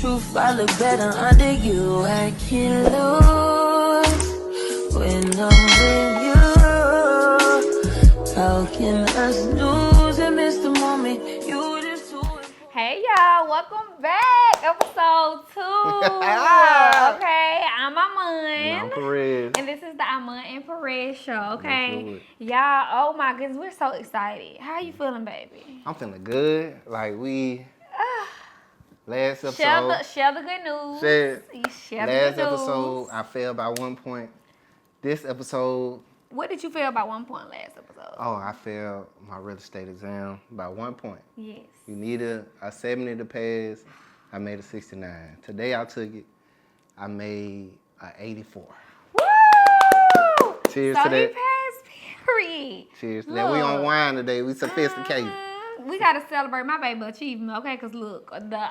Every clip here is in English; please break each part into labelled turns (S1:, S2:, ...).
S1: Truth, I look better under you. I can't lose when I'm with you. How can us lose and miss the moment? You just too.
S2: Hey y'all, welcome back. Episode 2. Okay, I'm Iman.
S3: And I'm Perez.
S2: And this is the Iman and Perez show, okay? Y'all, oh my goodness, we're so excited. How you feeling, baby?
S3: I'm feeling good. Like last episode.
S2: Share the good news. Share the
S3: last
S2: good
S3: episode,
S2: news.
S3: I failed by 1 point. This episode.
S2: What did you feel about 1 point last episode?
S3: Oh, I failed my real estate exam by 1 point.
S2: Yes.
S3: You needed a 70 to pass. I made a 69. Today I took it. I made a 84.
S2: Woo!
S3: Cheers
S2: so
S3: to that.
S2: he passed, period.
S3: Cheers to that. We on wine today. We sophisticated.
S2: We got to celebrate my baby achievement, okay? Because look, the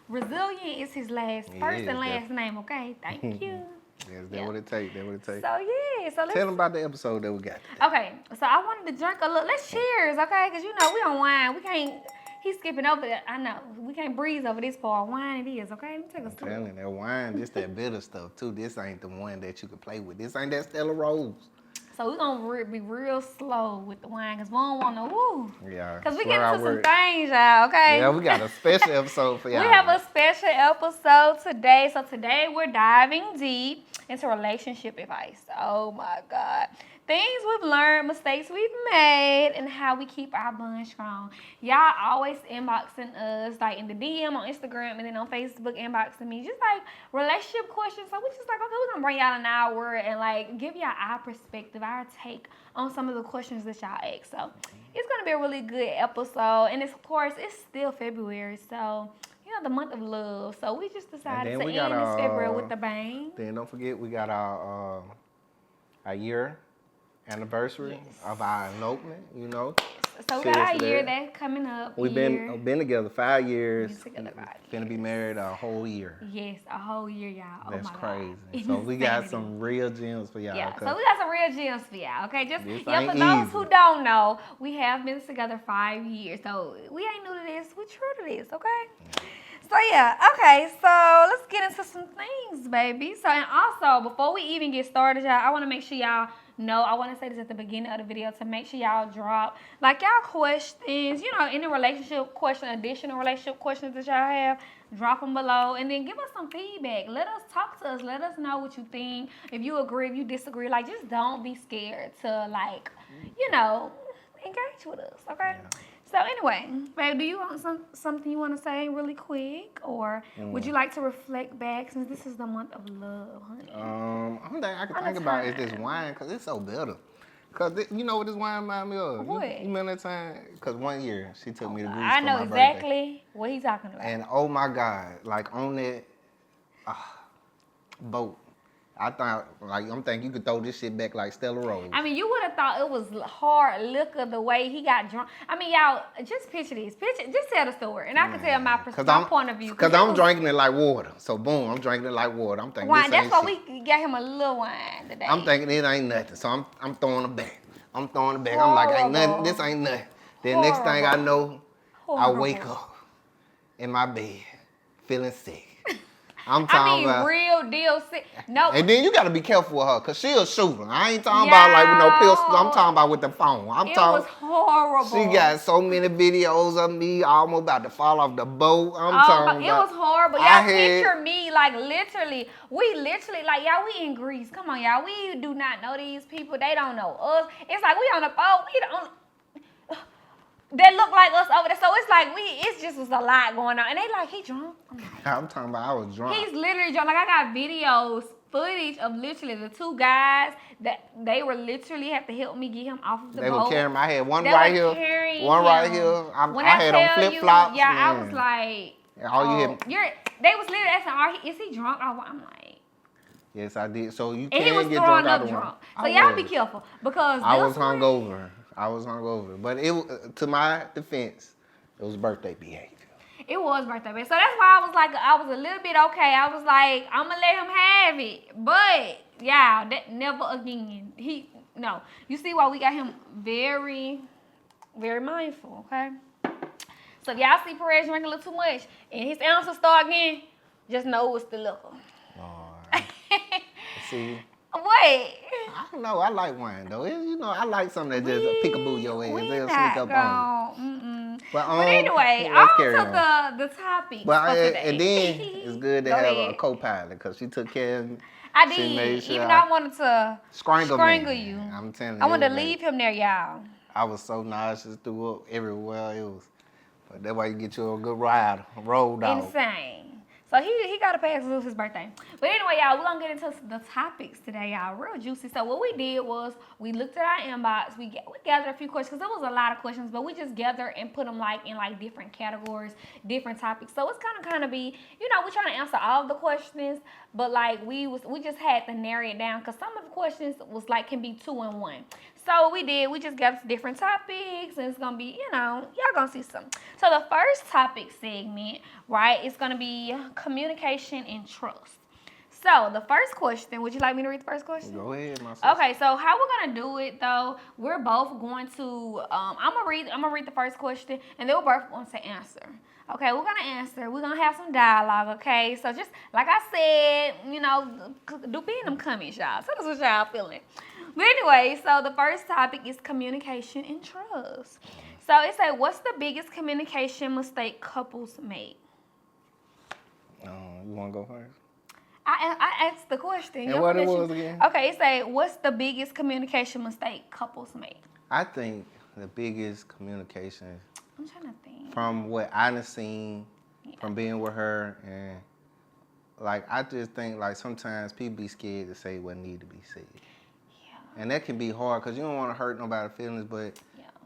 S2: resilient is his first and last name, okay? Thank you.
S3: Yes, that's what it takes. That's what it takes.
S2: So, yeah. So let's
S3: Tell them about the episode that we got today.
S2: Okay, so I wanted to drink a little. Let's cheers, okay? Because, you know, we on wine. We can't, he's skipping over that. I know. We can't breeze over this part. Wine it is, okay? Let me take a sip.
S3: I'm telling you, that wine, this that bitter stuff, too. This ain't the one that you can play with. This ain't that Stella Rose.
S2: So we're going to be real slow with the wine because we don't want to, woo.
S3: Yeah.
S2: Because we get into some things, y'all, okay?
S3: Yeah, we got a special episode for y'all.
S2: We have a special episode today. So today we're diving deep into relationship advice. Oh, my God. Things we've learned, mistakes we've made, and how we keep our bond strong. Y'all always inboxing us, like in the DM on Instagram and then on Facebook inboxing me, just like relationship questions. So we just like, okay, we're going to bring y'all an hour and like give y'all our perspective, our take on some of the questions that y'all ask. So it's going to be a really good episode. And of course, it's still February, so you know, the month of love. So we just decided to end this February with a bang.
S3: Then don't forget, we got our year anniversary of our elopement, you know.
S2: So we got our year that's coming up.
S3: We've been together 5 years.
S2: Been together 5 years.
S3: Finna be married a whole year.
S2: Yes, a whole year, y'all.
S3: That's
S2: oh my
S3: crazy.
S2: God.
S3: So we got some real gems for y'all.
S2: Yeah, so we got some real gems for y'all, okay? Just
S3: for
S2: those who don't know, we have been together 5 years. So we ain't new to this, we true to this, okay? So yeah, okay, so let's get into some things, baby. So, and also, before we even get started, y'all, I want to make sure y'all know, I want to say this at the beginning of the video to make sure y'all drop, like, y'all questions, you know, any relationship question, additional relationship questions that y'all have, drop them below, and then give us some feedback. Let us talk to us. Let us know what you think. If you agree, if you disagree, like, just don't be scared to, like, you know, engage with us, okay? Yeah. So anyway, babe, do you want something you want to say really quick, or would you like to reflect back since this is the month of love, honey?
S3: Only thing I can think about is this wine, because it's so bitter. Because you know what this wine reminds me of?
S2: What?
S3: You remember that time? Because 1 year she took me to Greece
S2: I
S3: for
S2: know
S3: my
S2: exactly
S3: birthday.
S2: what he's talking about.
S3: And oh my God, like on that boat, I thought, like, I'm thinking you could throw this shit back like Stella Rose.
S2: I mean, you would have thought it was hard liquor the way he got drunk. I mean, y'all, just picture this. Just tell the story. And I can tell my point of view.
S3: Because I'm drinking it like water. So, boom, I'm drinking it like water. I'm thinking
S2: wine.
S3: This ain't
S2: That's why
S3: shit.
S2: we got him a little wine today.
S3: I'm thinking it ain't nothing. So, I'm throwing it back. I'm like, ain't nothing. This ain't nothing. Then next thing I know, I wake up in my bed feeling sick. I'm talking about
S2: real deal sick. No.
S3: And then you got to be careful with her, because she'll shoot her. I ain't talking about like with no pistol. I'm talking about with the phone.
S2: It was horrible.
S3: She got so many videos of me almost about to fall off the boat.
S2: It was horrible. Y'all picture me, like, literally. We literally, like, y'all, we in Greece. Come on, y'all. We do not know these people. They don't know us. It's like we on the boat. We don't. They look like us over there. So it's like it just was a lot going on. And they like, he drunk?
S3: I'm talking about I was drunk.
S2: He's literally drunk. Like, I got footage of literally the two guys that they were literally have to help me get him off of the boat.
S3: They were carrying my head. One right here. I had on flip-flops.
S2: Yeah, I was like,
S3: they
S2: was literally asking, is he drunk? I'm like,
S3: yes, I did. So you
S2: and
S3: can't
S2: he was
S3: get
S2: throwing
S3: drunk
S2: up drunk. So y'all be careful, because
S3: I was hungover. But it, to my defense, it was birthday behavior.
S2: It was birthday behavior. So that's why I was a little bit okay. I was like, I'm gonna let him have it. But yeah, that never again. You see why we got him very, very mindful, okay? So if y'all see Perez drinking a little too much and his ounces start again, Just know it's the liquor.
S3: Lord. See,
S2: What?
S3: I don't know. I like wine though. I like something that just peekaboo your ass.
S2: We
S3: They'll
S2: not
S3: sneak up on you.
S2: gonna.
S3: But
S2: anyway,
S3: let's
S2: on
S3: carry
S2: to
S3: on.
S2: the topics
S3: But
S2: for today.
S3: and then it's good to
S2: Go
S3: have
S2: ahead.
S3: a co-pilot because she took care of me.
S2: I
S3: She made
S2: did.
S3: sure
S2: Even though I wanted to
S3: strangle
S2: you.
S3: I'm telling you.
S2: I wanted
S3: it
S2: to
S3: was
S2: leave him there, y'all.
S3: I was so nauseous, threw up everywhere. It was, but that's why you get you a good ride, a road dog.
S2: Insane. So he got to pay us to his birthday. But anyway, y'all, we're going to get into the topics today, y'all. Real juicy. So what we did was we looked at our inbox. We gathered a few questions because there was a lot of questions, but we just gathered and put them in different categories, different topics. So it's kind of be, we're trying to answer all of the questions, but we just had to narrow it down because some of the questions was can be 2 in 1. So we did. We just got different topics, and it's gonna be, y'all gonna see some. So the first topic segment, right, is gonna be communication and trust. So the first question, would you like me to read the first question?
S3: Go ahead, my sister.
S2: Okay, so how we're gonna do it though? We're both going to. I'm gonna read the first question, and then we're both going to answer. Okay, we're gonna answer. We're gonna have some dialogue. Okay, so just like I said, do be in them comments, y'all. Tell us what y'all feeling. But anyway, so the first topic is communication and trust. So it said, what's the biggest communication mistake couples make?
S3: You want to go first?
S2: I asked the question.
S3: And what it was again?
S2: Okay, it said, what's the biggest communication mistake couples make?
S3: I think the biggest communication,
S2: I'm trying to think.
S3: from what I've seen, from being with her, and I just think sometimes people be scared to say what need to be said. And that can be hard because you don't want to hurt nobody's feelings, but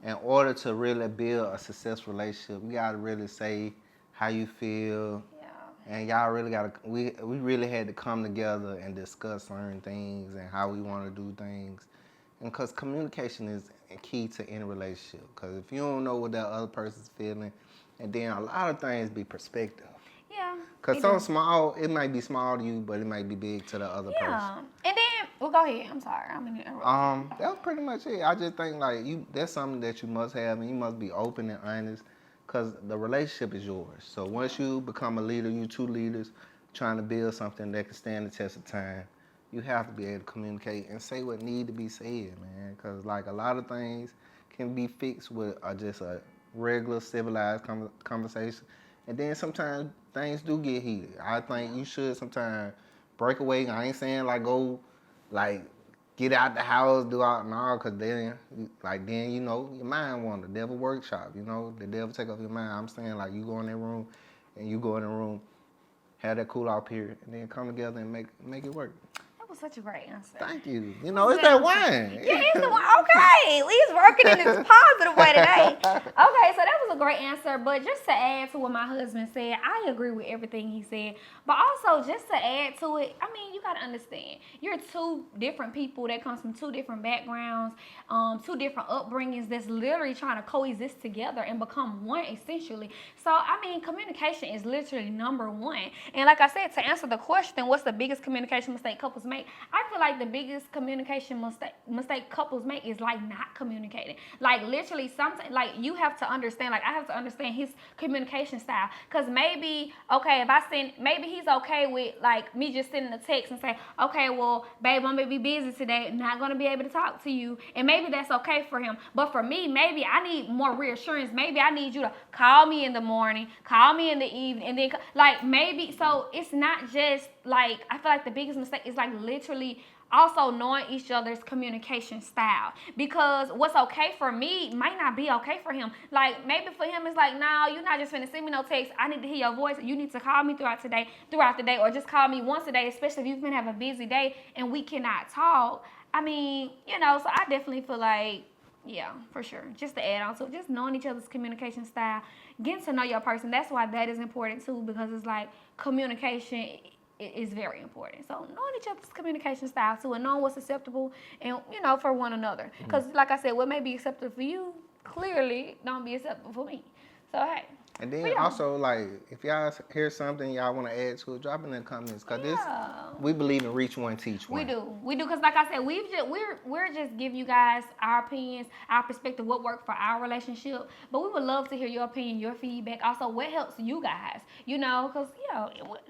S3: in order to really build a successful relationship, you got to really say how you feel. Yeah. And y'all really got to, we really had to come together and discuss certain things and how we want to do things. And because communication is key to any relationship. Because if you don't know what that other person's feeling, and then a lot of things be perspective.
S2: Yeah.
S3: Because something small, it might be small to you, but it might be big to the other person.
S2: Yeah. And then, well, go ahead. I'm sorry. I'm gonna interrupt.
S3: That was pretty much it. I just think that's something that you must have, and you must be open and honest, because the relationship is yours. So once you become a leader, you two leaders trying to build something that can stand the test of time, you have to be able to communicate and say what need to be said, man. Because a lot of things can be fixed with just a regular civilized conversation. And then sometimes things do get heated. I think you should sometimes break away. I ain't saying go, get out the house, do all, no, because then your mind wander. The devil workshop, the devil take off your mind. I'm saying you go in that room and you go in the room, have that cool out period, and then come together and make it work.
S2: That was such a great answer.
S3: Thank you. It's that wine.
S2: Yeah, it's the wine. Okay, Lee's working in this positive way today. Okay, so that was a great answer. But just to add to what my husband said, I agree with everything he said. But also, just to add to it, you got to understand, you're two different people that comes from two different backgrounds, two different upbringings that's literally trying to coexist together and become one, essentially. So, communication is literally number one. And like I said, to answer the question, what's the biggest communication mistake couples make? I feel like the biggest communication mistake couples make is not communicating. Literally, sometimes you have to understand. I have to understand his communication style. Cause maybe maybe he's okay with me just sending a text and say, okay, well, babe, I'm gonna be busy today, not gonna be able to talk to you, and maybe that's okay for him. But for me, maybe I need more reassurance. Maybe I need you to call me in the morning, call me in the evening, and then maybe. So it's not just I feel like the biggest mistake is literally also knowing each other's communication style, because what's okay for me might not be okay for him. Maybe for him it's no, you're not just finna send me no text. I need to hear your voice. You need to call me throughout the day, or just call me once a day, especially if you've been having a busy day and we cannot talk. So I definitely feel yeah, for sure. Just to add on to it, just knowing each other's communication style, getting to know your person. That's why that is important too, because it's communication is very important. So knowing each other's communication style too, and knowing what's acceptable and for one another. Because like I said, what may be acceptable for you clearly don't be acceptable for me. So hey.
S3: And then
S2: Yeah.
S3: also, like, if y'all hear something y'all want to add to it, drop it in the comments. Because
S2: Yeah.
S3: we believe in reach one, teach one.
S2: We do, because like I said, we're just giving you guys our opinions, our perspective, what worked for our relationship. But we would love to hear your opinion, your feedback. Also, what helps you guys, because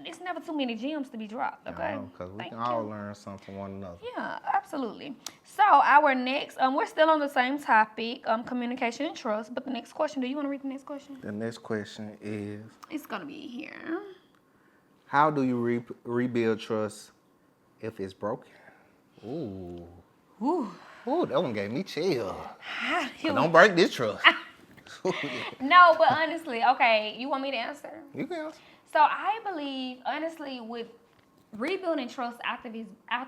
S2: it's never too many gems to be dropped. Okay,
S3: Because we
S2: Thank
S3: can all
S2: you.
S3: learn something from one another.
S2: Yeah, absolutely. So our next, we're still on the same topic, communication and trust. But the next question, do you want to read the next question?
S3: The next question is,
S2: It's gonna be here.
S3: how do you rebuild trust if it's broken? Ooh.
S2: Ooh.
S3: Ooh, that one gave me chill.
S2: How do you-
S3: Don't break this trust.
S2: No, but honestly, okay, you want me to answer?
S3: You can answer.
S2: So I believe, honestly, with rebuilding trust after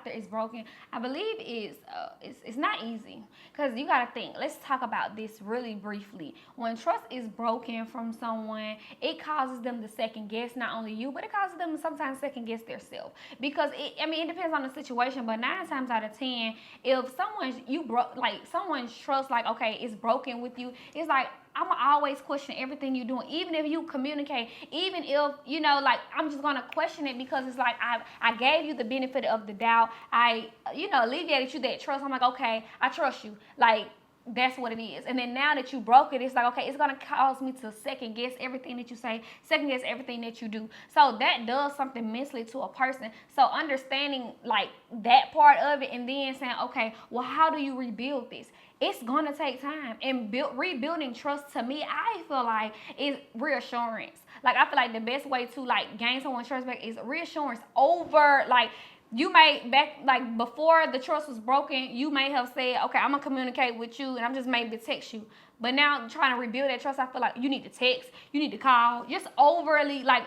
S2: it's broken, I believe it's not easy, because you got to think. Let's talk about this really briefly. When trust is broken from someone, it causes them to second guess not only you, but it causes them to sometimes second guess themselves, because it depends on the situation. But 9 times out of 10, if someone's trust, like, okay, it's broken with you, it's like, I'm gonna always question everything you're doing, even if you communicate, even if, I'm just gonna question it, because it's like, I gave you the benefit of the doubt. I, alleviated you that trust. I'm like, okay, I trust you. Like, that's what it is. And then now that you broke it, it's like, okay, it's gonna cause me to second guess everything that you say, second guess everything that you do. So that does something mentally to a person. So understanding, like, that part of it, and then saying, okay, well, how do you rebuild this? It's gonna take time. And rebuilding trust, to me, I feel like, is reassurance. Like, I feel like the best way to, like, gain someone's trust back is reassurance over, like, you may before the trust was broken, you may have said, okay, I'm gonna communicate with you, and I'm just maybe text you. But now trying to rebuild that trust, I feel like you need to text, you need to call, just overly, like,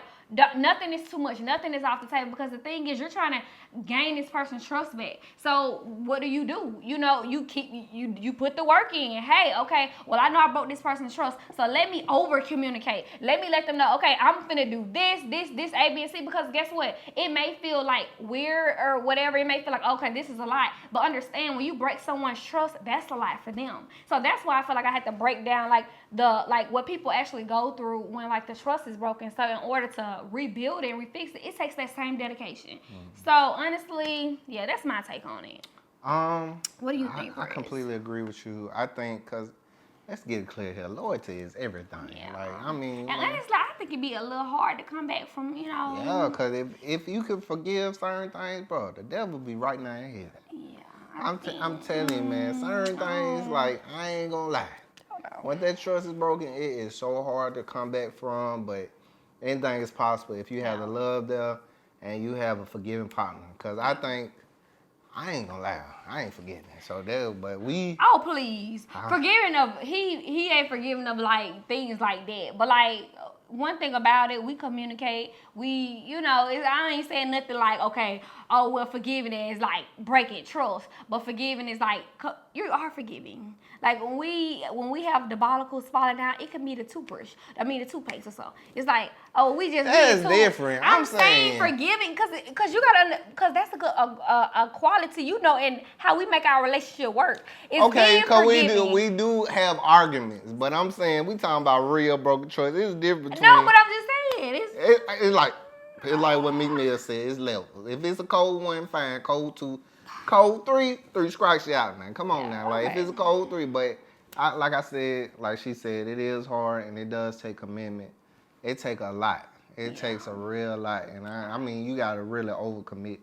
S2: nothing is too much, nothing is off the table, because the thing is, you're trying to gain this person's trust back. So what do? You put the work in. Hey, okay, well, I know I broke this person's trust, so let me over communicate. Let me let them know, okay, I'm finna do this, A, B, and C, because guess what? It may feel like weird or whatever. It may feel like, okay, this is a lot, but understand, when you break someone's trust, that's a lot for them. So that's why I feel like I had to break down, like, what people actually go through when, like, the trust is broken. So in order to rebuild it and refix it, it takes that same dedication. So honestly, yeah, that's my take on it. What do you think,
S3: I completely agree with you. I think, because let's get it clear here, loyalty is everything.
S2: Yeah.
S3: Like, I mean,
S2: and honestly, I think it'd be a little hard to come back from,
S3: Yeah, because if you could forgive certain things, bro, the devil be right now in here.
S2: Yeah.
S3: I'm telling you, man, certain things, like, I ain't gonna lie. When that trust is broken, it is so hard to come back from, but anything is possible if you have the love there and you have a forgiving partner. Because I think, I ain't gonna lie, I ain't forgetting. So but we.
S2: Oh, please. Forgiving of, he ain't forgiving of, like, things like that. But, like, one thing about it, we communicate. I ain't saying nothing like, okay, oh, well, forgiving is like breaking trust. But forgiving is like, you are forgiving. Like, when we have debacles falling down, it could be the toothpaste or so. It's like, oh, we just.
S3: That's different.
S2: I'm saying forgiving, because you gotta, because that's a quality, in how we make our relationship work. It's
S3: okay, because we do have arguments, but I'm saying we talking about real broken trust. It's different between.
S2: No, but I'm just saying
S3: it's like what Meek Mill said. It's levels. If it's a cold 1, fine. Cold 2, cold 3 strikes you out, man. Come on now. Like, if it's a cold 3, but like I said, like she said, it is hard and it does take commitment. It takes a lot. It takes a real lot, and I mean, you gotta really overcommit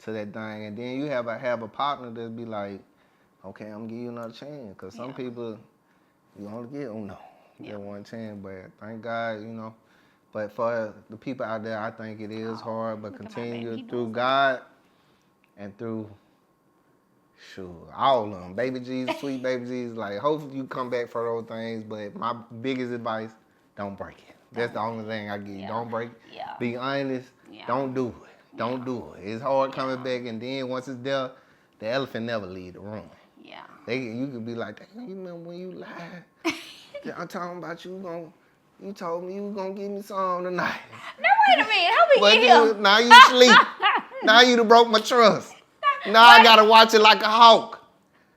S3: to that thing, and then you have a partner that be like, okay, I'm gonna give you another chance, because some people, you only get one chance, but thank God, But for the people out there, I think it is hard, but continue through God and through, all of them. Baby Jesus, sweet baby Jesus, like, hopefully you come back for those things, but my biggest advice, don't break it. That's the only thing I give you. Don't break it.
S2: Yeah.
S3: Be honest. Yeah. Don't do it. Don't do it. It's hard coming back, and then once it's there, the elephant never leave the room.
S2: Yeah.
S3: You could be like, you remember when you lied? I'm talking about you told me you was gonna give me some tonight.
S2: No, wait a minute. How we get here?
S3: Now you sleep. Now you done broke my trust. Now I gotta watch it like a hawk.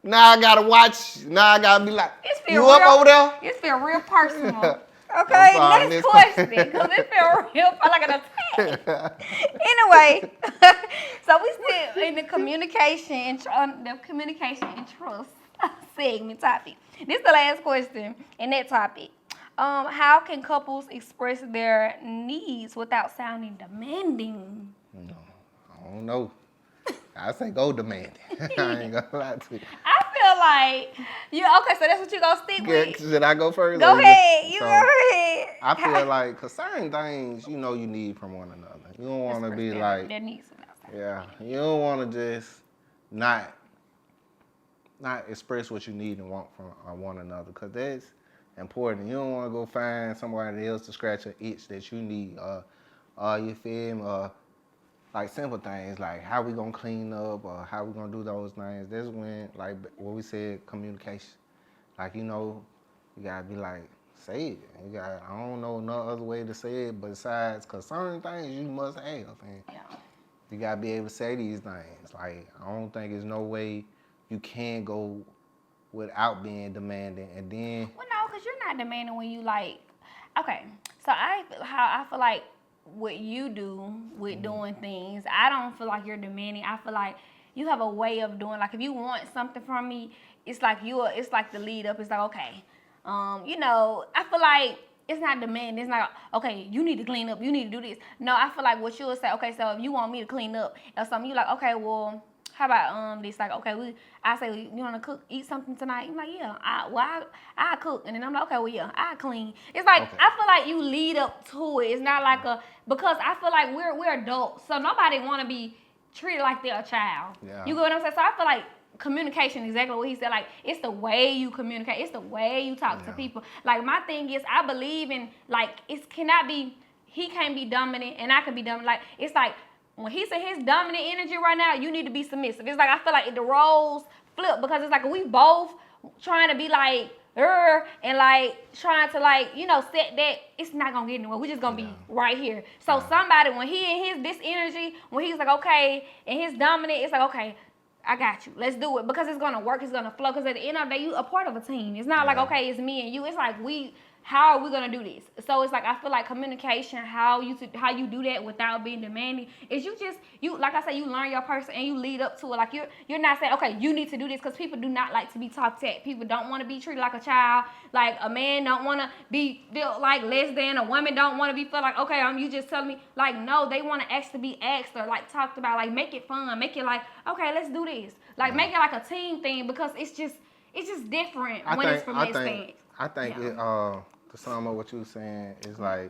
S3: Now I gotta watch. Now I gotta be like, you up over there?
S2: It's feel real personal. Okay,
S3: sorry,
S2: next question, because it felt real, felt like an attack. Anyway, so we still in the communication and trust segment topic. This is the last question in that topic. How can couples express their needs without sounding demanding?
S3: No, I don't know. I say go demanding. I ain't gonna lie to you.
S2: I feel like you okay. So that's what you gonna stick with.
S3: Should I go first?
S2: Go ahead. You go ahead.
S3: I feel like, cause certain things you need from one another. You don't want to be like,
S2: their needs without sounding.
S3: yeah. You don't want to just not express what you need and want from one another, cause that's important. You don't want to go find somebody else to scratch an itch that you need. You feel me? Like simple things like how we gonna clean up or how we gonna do those things. That's when, like what we said, communication. Like, you gotta be like, say it. I don't know no other way to say it besides, cause certain things you must have. And you gotta be able to say these things. Like, I don't think there's no way you can go without being demanding. And then,
S2: well, no, because you're not demanding when you like. Okay, so I feel like what you do with doing things, I don't feel like you're demanding. I feel like you have a way of doing. Like if you want something from me, it's like the lead up. It's like, okay, I feel like it's not demanding. It's not okay. You need to clean up. You need to do this. No, I feel like what you'll say. Okay, so if you want me to clean up or something, you like, okay, well, how about this? Like, okay, I say, you want to eat something tonight? I'm like, yeah. I cook, and then I'm like, okay, well, yeah, I clean. It's like I feel like you lead up to it. It's not like because I feel like we're adults, so nobody want to be treated like they're a child. Yeah. You get what I'm saying? So I feel like communication, exactly what he said. Like it's the way you communicate. It's the way you talk to people. Like my thing is, I believe in like it cannot be. He can't be dominant, and I can be dominant. Like it's like. When he said his dominant energy right now, you need to be submissive. It's like I feel like the roles flip because it's like we both trying to be like and like trying to like set that, it's not gonna get anywhere. We just gonna be right here. So somebody when he in this energy, when he's like okay, and his dominant, it's like okay, I got you. Let's do it because it's gonna work. It's gonna flow. Because at the end of the day, you a part of a team. It's not like okay, it's me and you. It's like how are we gonna do this? So it's like I feel like communication, how you do that without being demanding, is you like I said, you learn your person and you lead up to it. Like you're not saying okay, you need to do this because people do not like to be talked at. People don't want to be treated like a child. Like a man don't want to be feel like less than. A woman don't want to be feel like okay, you just telling me like no. They want to actually be asked or like talked about. Like make it fun, make it like okay, let's do this. Like make it like a team thing because it's just different when it's from this thing.
S3: I think to sum up what you were saying is like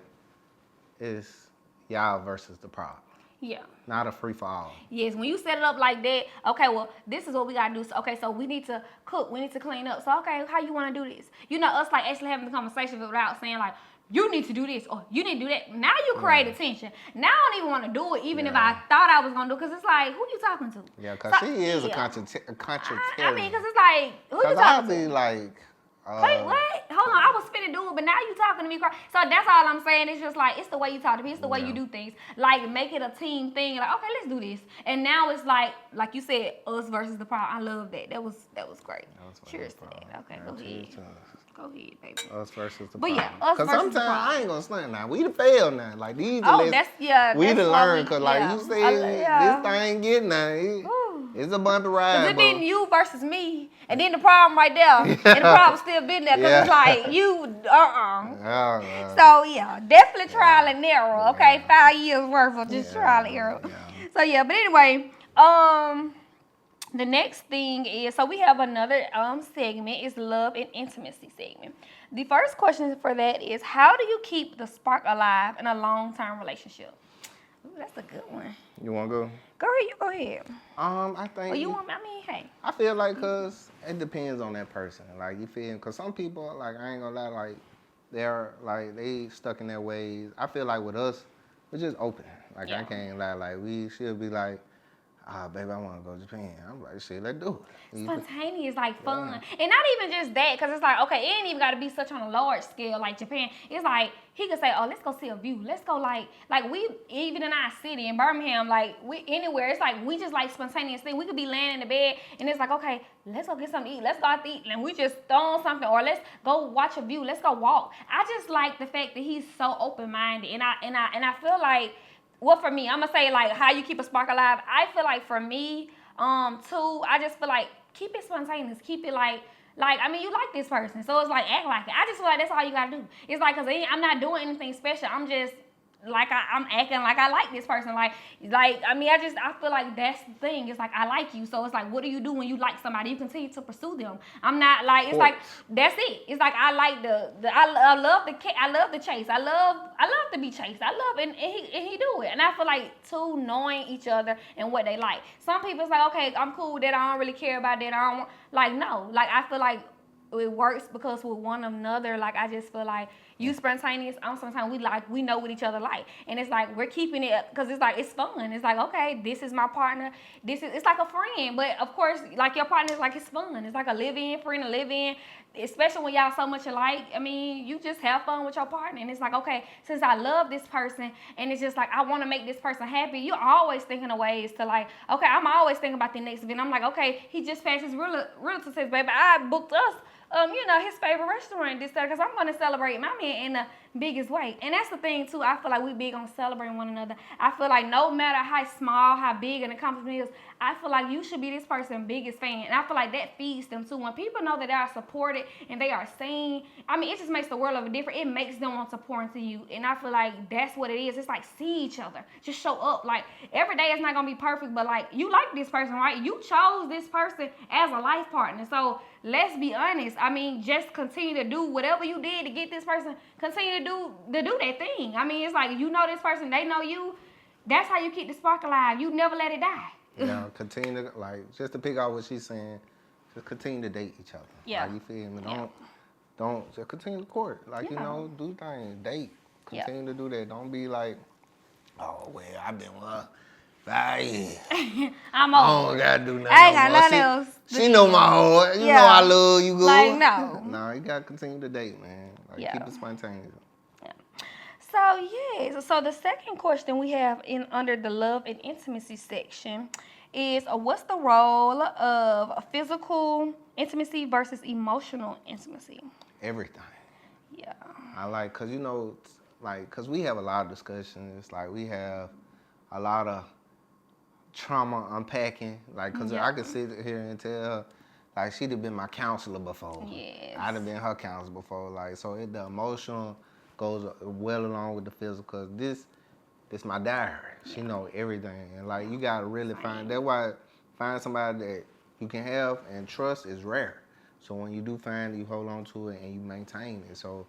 S3: it's y'all versus the problem.
S2: Yeah.
S3: Not a free for all.
S2: Yes, when you set it up like that, okay, well, this is what we gotta do. So, okay, so we need to cook, we need to clean up. So, okay, how you wanna do this? Us like actually having the conversation without saying like, you need to do this or you need to do that. Now you create attention. Now I don't even want to do it, even if I thought I was gonna do it, because it's like, who you talking to?
S3: Yeah, because she is a contrarian.
S2: I mean, because it's like, who you talking to?
S3: I'll be like,
S2: wait, what? Hold on, I was finna do it, but now you talking to me. So that's all I'm saying. It's just like, it's the way you talk to me. It's the way you do things. Like, make it a team thing. Like, okay, let's do this. And now it's like you said, us versus the problem. I love that. That was great. Cheers to that. Okay, go ahead. Go ahead, baby.
S3: Us versus the
S2: problem. But yeah,
S3: us versus the problem. Because sometimes I ain't gonna stunt now. We done failed now. Like, these we done learned. Because, like you said, this thing getting now. It's a bumpy ride.
S2: Because it been you versus me, and then the problem right there, and the problem still been there because it's like you, So yeah, definitely trial and error. Okay, 5 years worth of just trial and error. So yeah, but anyway, the next thing is we have another segment is love and intimacy segment. The first question for that is how do you keep the spark alive in a long-term relationship? Ooh, that's a good one.
S3: You want to go?
S2: Go ahead, you go ahead.
S3: I think.
S2: You want me? I mean, hey.
S3: I feel like because it depends on that person. Like you feel, because some people, like I ain't gonna lie, like they're like they stuck in their ways. I feel like with us, we're just open. Like I can't lie. Like we should be like, baby, I want to go to Japan. I'm like, shit, let's do it.
S2: Spontaneous, like fun. And not even just that, because it's like, okay, it ain't even got to be such on a large scale like Japan. It's like, he could say, oh, let's go see a view. Let's go like we, even in our city, in Birmingham, like we anywhere, it's like we just like spontaneous thing. We could be laying in the bed and it's like, okay, let's go get something to eat. Let's go out to eat. And we just throw on something, or let's go watch a view. Let's go walk. I just like the fact that he's so open-minded. And I feel like, well, for me, I'm gonna say like how you keep a spark alive. I feel like for me, too, I just feel like keep it spontaneous, keep it like I mean, you like this person, so it's like act like it. I just feel like that's all you gotta do. It's like, cause I'm not doing anything special. I'm just like I'm acting like I like this person. Like I mean, I feel like that's the thing. It's like I like you, so it's like, what do you do when you like somebody? You continue to pursue them. I'm not like, it's like that's it. It's like I like I love the chase. I love to be chased. I love and he do it. And I feel like too, knowing each other and what they like. Some people it's like, okay, I'm cool with that. I don't really care about that. I don't want, like, no. Like I feel like it works because with one another, like I just feel like you spontaneous, I'm sometimes we know what each other like, and it's like we're keeping it because it's like it's fun. It's like, okay, this is my partner. It's like a friend, but of course, like your partner is like, it's fun. It's like a live-in friend, a live-in, especially when y'all so much alike. I mean, you just have fun with your partner, and it's like, okay, since I love this person, and it's just like I want to make this person happy. You're always thinking of ways to like, okay, I'm always thinking about the next event. I'm like, okay, he just passed his relative says, baby, I booked us. His favorite restaurant this Saturday, because I'm going to celebrate my man in the biggest way. And that's the thing, too. I feel like we big on celebrating one another. I feel like no matter how small, how big an accomplishment is, I feel like you should be this person's biggest fan. And I feel like that feeds them, too. When people know that they are supported and they are seen, I mean, it just makes the world of a difference. It makes them want to pour into you. And I feel like that's what it is. It's like, see each other. Just show up. Like, every day it's not going to be perfect, but, like, you like this person, right? You chose this person as a life partner. So, let's be honest. I mean, just continue to do whatever you did to get this person. Continue to do that thing. I mean, it's like, you know this person, they know you. That's how you keep the spark alive. You never let it die.
S3: Yeah, continue to, like, just to pick out what she's saying, just continue to date each other.
S2: Yeah.
S3: Like, you feel me? Don't just continue to court. Like, do things, date. Continue to do that. Don't be like, oh, well, I've been with her 5 years.
S2: I'm
S3: I
S2: old.
S3: don't gotta do nothing.
S2: I ain't
S3: no
S2: got
S3: more.
S2: nothing else.
S3: She know my heart. You know I love you, good.
S2: Like, no.
S3: No, you gotta continue to date, man. Like, keep it spontaneous.
S2: So the second question we have under the love and intimacy section is, what's the role of physical intimacy versus emotional intimacy?
S3: Everything.
S2: Yeah.
S3: I like, cause cause we have a lot of discussions. Like, we have a lot of trauma unpacking. Like, cause I could sit here and tell her, like, she'd have been my counselor before.
S2: Yes.
S3: I'd have been her counselor before. Like, so the emotional goes well along with the physical. This my diary. She know everything, and like, you gotta really find. That's why find somebody that you can have and trust is rare. So when you do find it, you hold on to it and you maintain it. So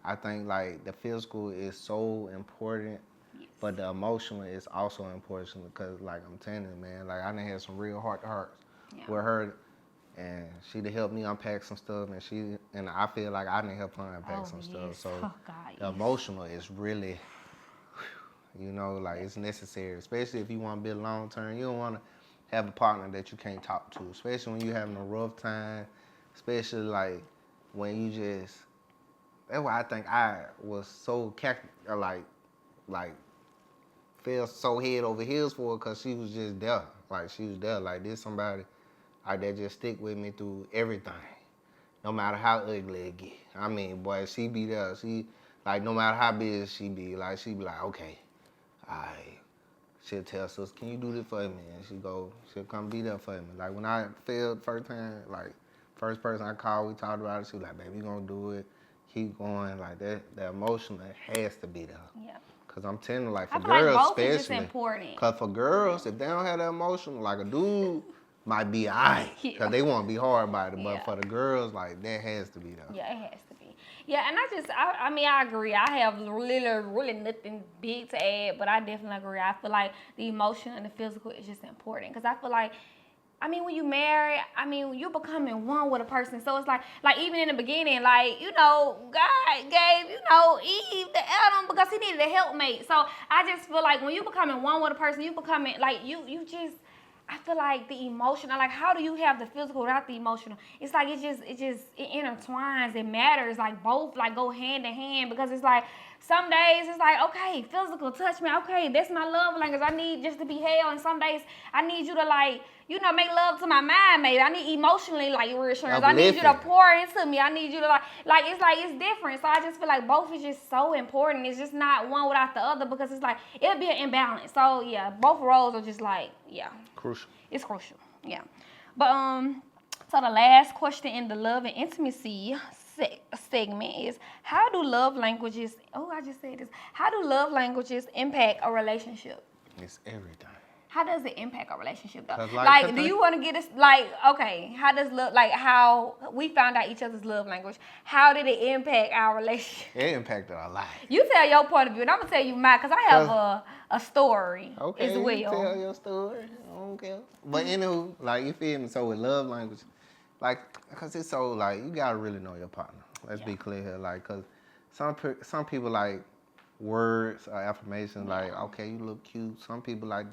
S3: I think like the physical is so important, but the emotional is also important because, like, I'm telling you, man, like, I done had some real heart to hearts with her, and she'd have helped me unpack some stuff, and I feel like I didn't help her unpack some stuff. So the emotional is really, like, it's necessary, especially if you want to build long term. You don't want to have a partner that you can't talk to, especially when you're having a rough time, especially like when you just. That's why I think I was so like fell so head over heels for her, because she was just there. Like, she was there. Like, this somebody that just stick with me through everything, no matter how ugly it get. I mean, boy, she be there. She, like, no matter how big she be like, okay, she'll tell us, can you do this for me? And she'll come be there for me. Like, when I failed first time, like, first person I called, we talked about it, she was like, baby, you gonna do it. Keep going. Like, that, the emotion has to be there. Yeah. Because I'm telling you, like, for girls
S2: like both
S3: especially.
S2: is just important.
S3: Because for girls, if they don't have that emotion, like, a dude might be alright. Because they want to be hard about it. But for the girls, like, that has to be there.
S2: Yeah, it has to be. Yeah, and I agree. I have really nothing big to add, but I definitely agree. I feel like the emotion and the physical is just important. Because I feel like, when you marry, you're becoming one with a person. So it's like even in the beginning, like, God gave, Eve to Adam because he needed a helpmate. So I just feel like when you becoming one with a person, you becoming, like, you just, I feel like the emotional, like how do you have the physical without the emotional? It's like it intertwines. It matters. Like both like go hand in hand because it's like some days it's like okay, physical touch me. Okay, that's my love language. I need just to be held. And some days I need you to like make love to my mind. Maybe I need emotionally like reassurance. I need you to pour into me. I need you to like it's different. So I just feel like both is just so important. It's just not one without the other because it's like it'll be an imbalance. So yeah, both roles are just like
S3: crucial.
S2: It's crucial. Yeah. But so the last question in the love and intimacy segment is how do love languages I just said this. How do love languages impact a relationship?
S3: It's everything.
S2: How does it impact a relationship though?
S3: Like
S2: do you want to get us like okay? How does love how we found out each other's love language? How did it impact our relationship?
S3: It impacted our life.
S2: You tell your point of view, and I'm gonna tell you mine because I have a story as well.
S3: You tell your story. I don't care. But anywho, like you feel me? So with love language, like because it's so like you gotta really know your partner. Let's be clear here, like because some people like words or affirmations, like okay, you look cute. Some people like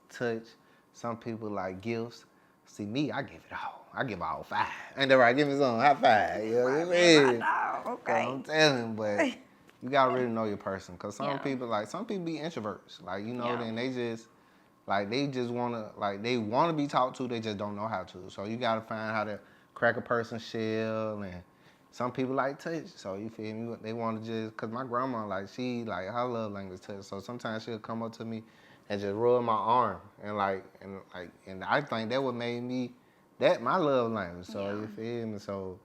S3: touch. Some people like gifts. See me, I give it all. I give all 5. Ain't that right? Give me some high 5. You know what I mean?
S2: Okay.
S3: I'm telling you, but you gotta really know your person. Cause some people be introverts. Like then they just wanna they wanna be talked to. They just don't know how to. So you gotta find how to crack a person's shell. And some people like touch. So you feel me? They wanna just cause my grandma her love language touch. So sometimes she'll come up to me and just rub my arm and I think that what made me my love language. So you feel me? So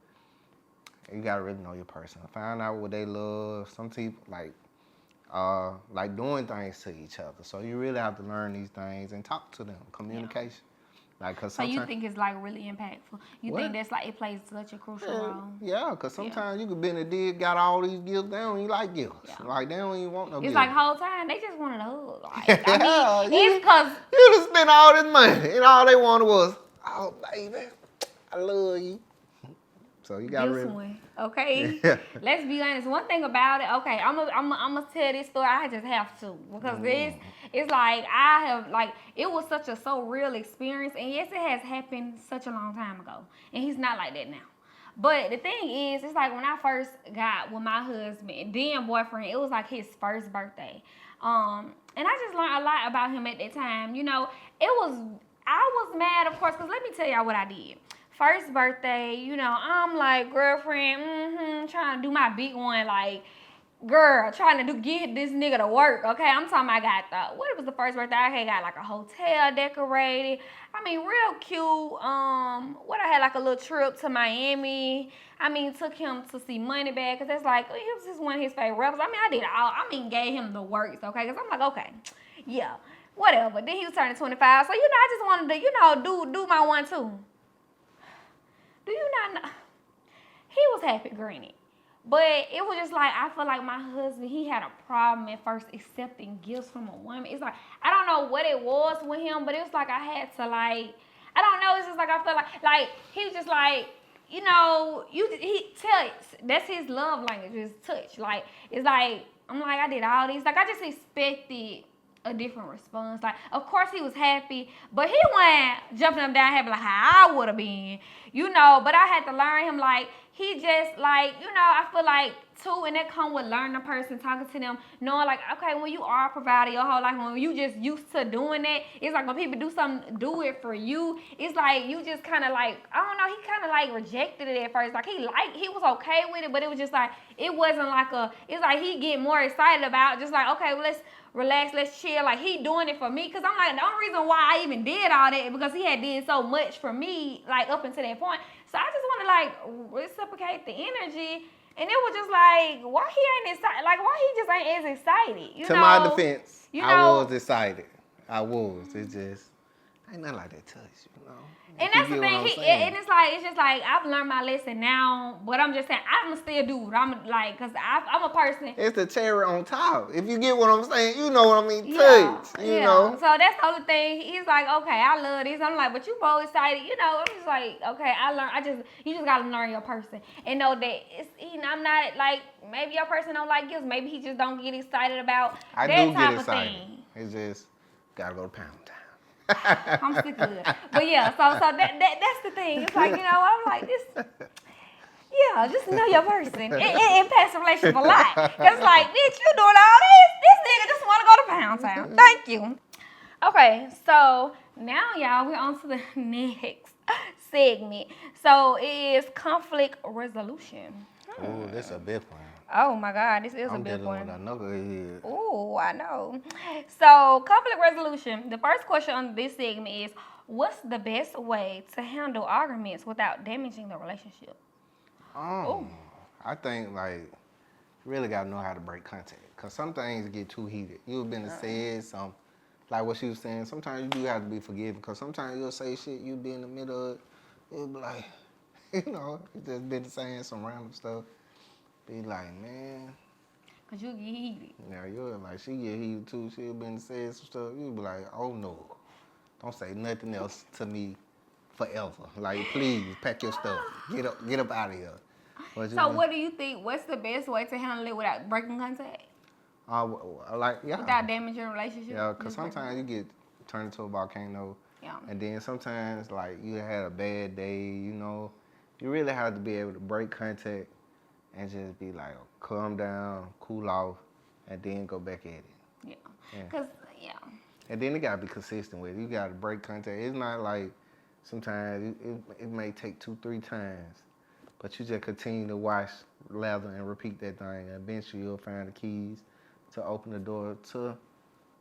S3: you gotta really know your person. Find out what they love. Some people like doing things to each other. So you really have to learn these things and talk to them. Communication.
S2: So you think it's like really impactful? You think that's like it plays such a crucial role?
S3: Yeah, because sometimes you could be in a dig, got all these gifts, they don't even like gifts. Yeah. Like they don't even want no gifts.
S2: It's like whole time they just wanted a hug. Like, I mean, it's because
S3: you just spent all this money and all they wanted was, oh baby, I love you. So you got
S2: this one, okay? Let's be honest. One thing about it, okay, I'm gonna tell this story. I just have to because it's like I have it was such a so real experience, and yes, it has happened such a long time ago, and he's not like that now. But the thing is, it's like when I first got with my husband, then boyfriend, it was like his first birthday, and I just learned a lot about him at that time. I was mad, of course, because let me tell y'all what I did. First birthday, I'm like, girlfriend, trying to do my big one, like, girl, trying to get this nigga to work, okay? I'm talking about what was the first birthday? I had got like a hotel decorated. I mean, real cute. I had like a little trip to Miami. I mean, took him to see Moneybag, because that's like, he was just one of his favorite rappers. I mean, gave him the works, okay? Because I'm like, okay, yeah, whatever. Then he was turning 25, so, I just wanted to, do my one, too. Do you not know? He was happy, granted. But it was just like, I feel like my husband, he had a problem at first accepting gifts from a woman. It's like, I don't know what it was with him, but it was like I had to I don't know, it's just like I feel like he was just like, that's his love language, his touch. Like, it's like, I'm like, I did all these. Like, I just expected a different response. Like, of course he was happy, but he wasn't jumping up down happy like how I would have been, but I had to learn him, like, he just, like, I feel like, too, and that come with learning a person, talking to them, knowing, like, okay, when you are a provider your whole life, when you just used to doing that, it's like when people do something, do it for you, it's like, you just kind of, like, I don't know, he kind of, like, rejected it at first. Like, he was okay with it, but it was just, like, it wasn't, like, it's like he get more excited about, just, like, okay, well, let's relax, let's chill. Like, he doing it for me, because I'm like, the only reason why I even did all that because he had did so much for me, like, up until that point. So I just want to, like, reciprocate the energy. And it was just like, why he ain't excited? Like, why he just ain't as excited?
S3: To my defense, I was excited. I was. It's just, ain't nothing like that touch,
S2: And that's the thing. It's just like, I've learned my lesson now, but I'm just saying, I'm still do it. I'm like, because I'm a person.
S3: It's the cherry on top. If you get what I'm saying, you know what I mean?
S2: Yeah,
S3: touch, you know.
S2: So that's the only thing. He's like, okay, I love this. I'm like, but you both excited, I'm just like, okay, you just got to learn your person. And know that I'm not like, maybe your person don't like gifts. Maybe he just don't get excited about that type of thing.
S3: It's just, got to go to Pound Town.
S2: I'm sick of it. But yeah, so that's the thing. It's like, I'm like this. Yeah, just know your person. It impacts the relationship a lot. Cause it's like, bitch, you doing all this. This nigga just want to go to Pound Town. Thank you. Okay, so now y'all, we're on to the next segment. So it is conflict resolution.
S3: Oh, this a big one.
S2: Oh my God, this is
S3: I'm
S2: a big
S3: dealing
S2: one.
S3: with a knucklehead.
S2: Oh, I know. So conflict resolution. The first question on this segment is, what's the best way to handle arguments without damaging the relationship?
S3: I think like you really gotta know how to break contact. Cause some things get too heated. You've been said some, like what she was saying. Sometimes you do have to be forgiving. Cause sometimes you'll say shit, you be in the middle of it. You'll be like, you just been saying some random stuff. Be like, man.
S2: Cause you get heated.
S3: Yeah, you're like, she get heated too. She'll been saying some stuff. You'll be like, oh no. Don't say nothing else to me forever. Like, please, pack your stuff. Get up out of here.
S2: What do you think? What's the best way to handle it without breaking contact? Without damaging a relationship?
S3: Yeah, because sometimes you get turned into a volcano.
S2: Yeah.
S3: And then sometimes, like, you had a bad day, you really have to be able to break contact and just be like, calm down, cool off, and then go back at it.
S2: Yeah. Because, yeah.
S3: And then it got to be consistent with it. You got to break contact. It's not like sometimes it may take 2-3 times, but you just continue to wash, lather, and repeat that thing. And eventually you'll find the keys to open the door to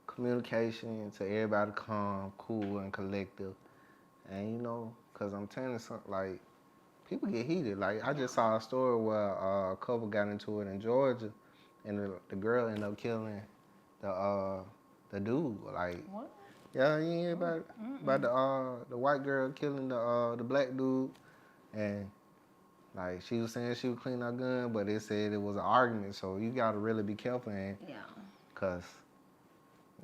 S3: communication, to everybody calm, cool, and collective. And, because I'm telling you something, like, people get heated. Like, I just saw a story where a couple got into it in Georgia, and the girl ended up killing the dude. Like,
S2: what?
S3: Yeah, you hear about it? About the white girl killing the black dude, and like she was saying she was cleaning her gun, but it said it was an argument. So you gotta really be careful, cause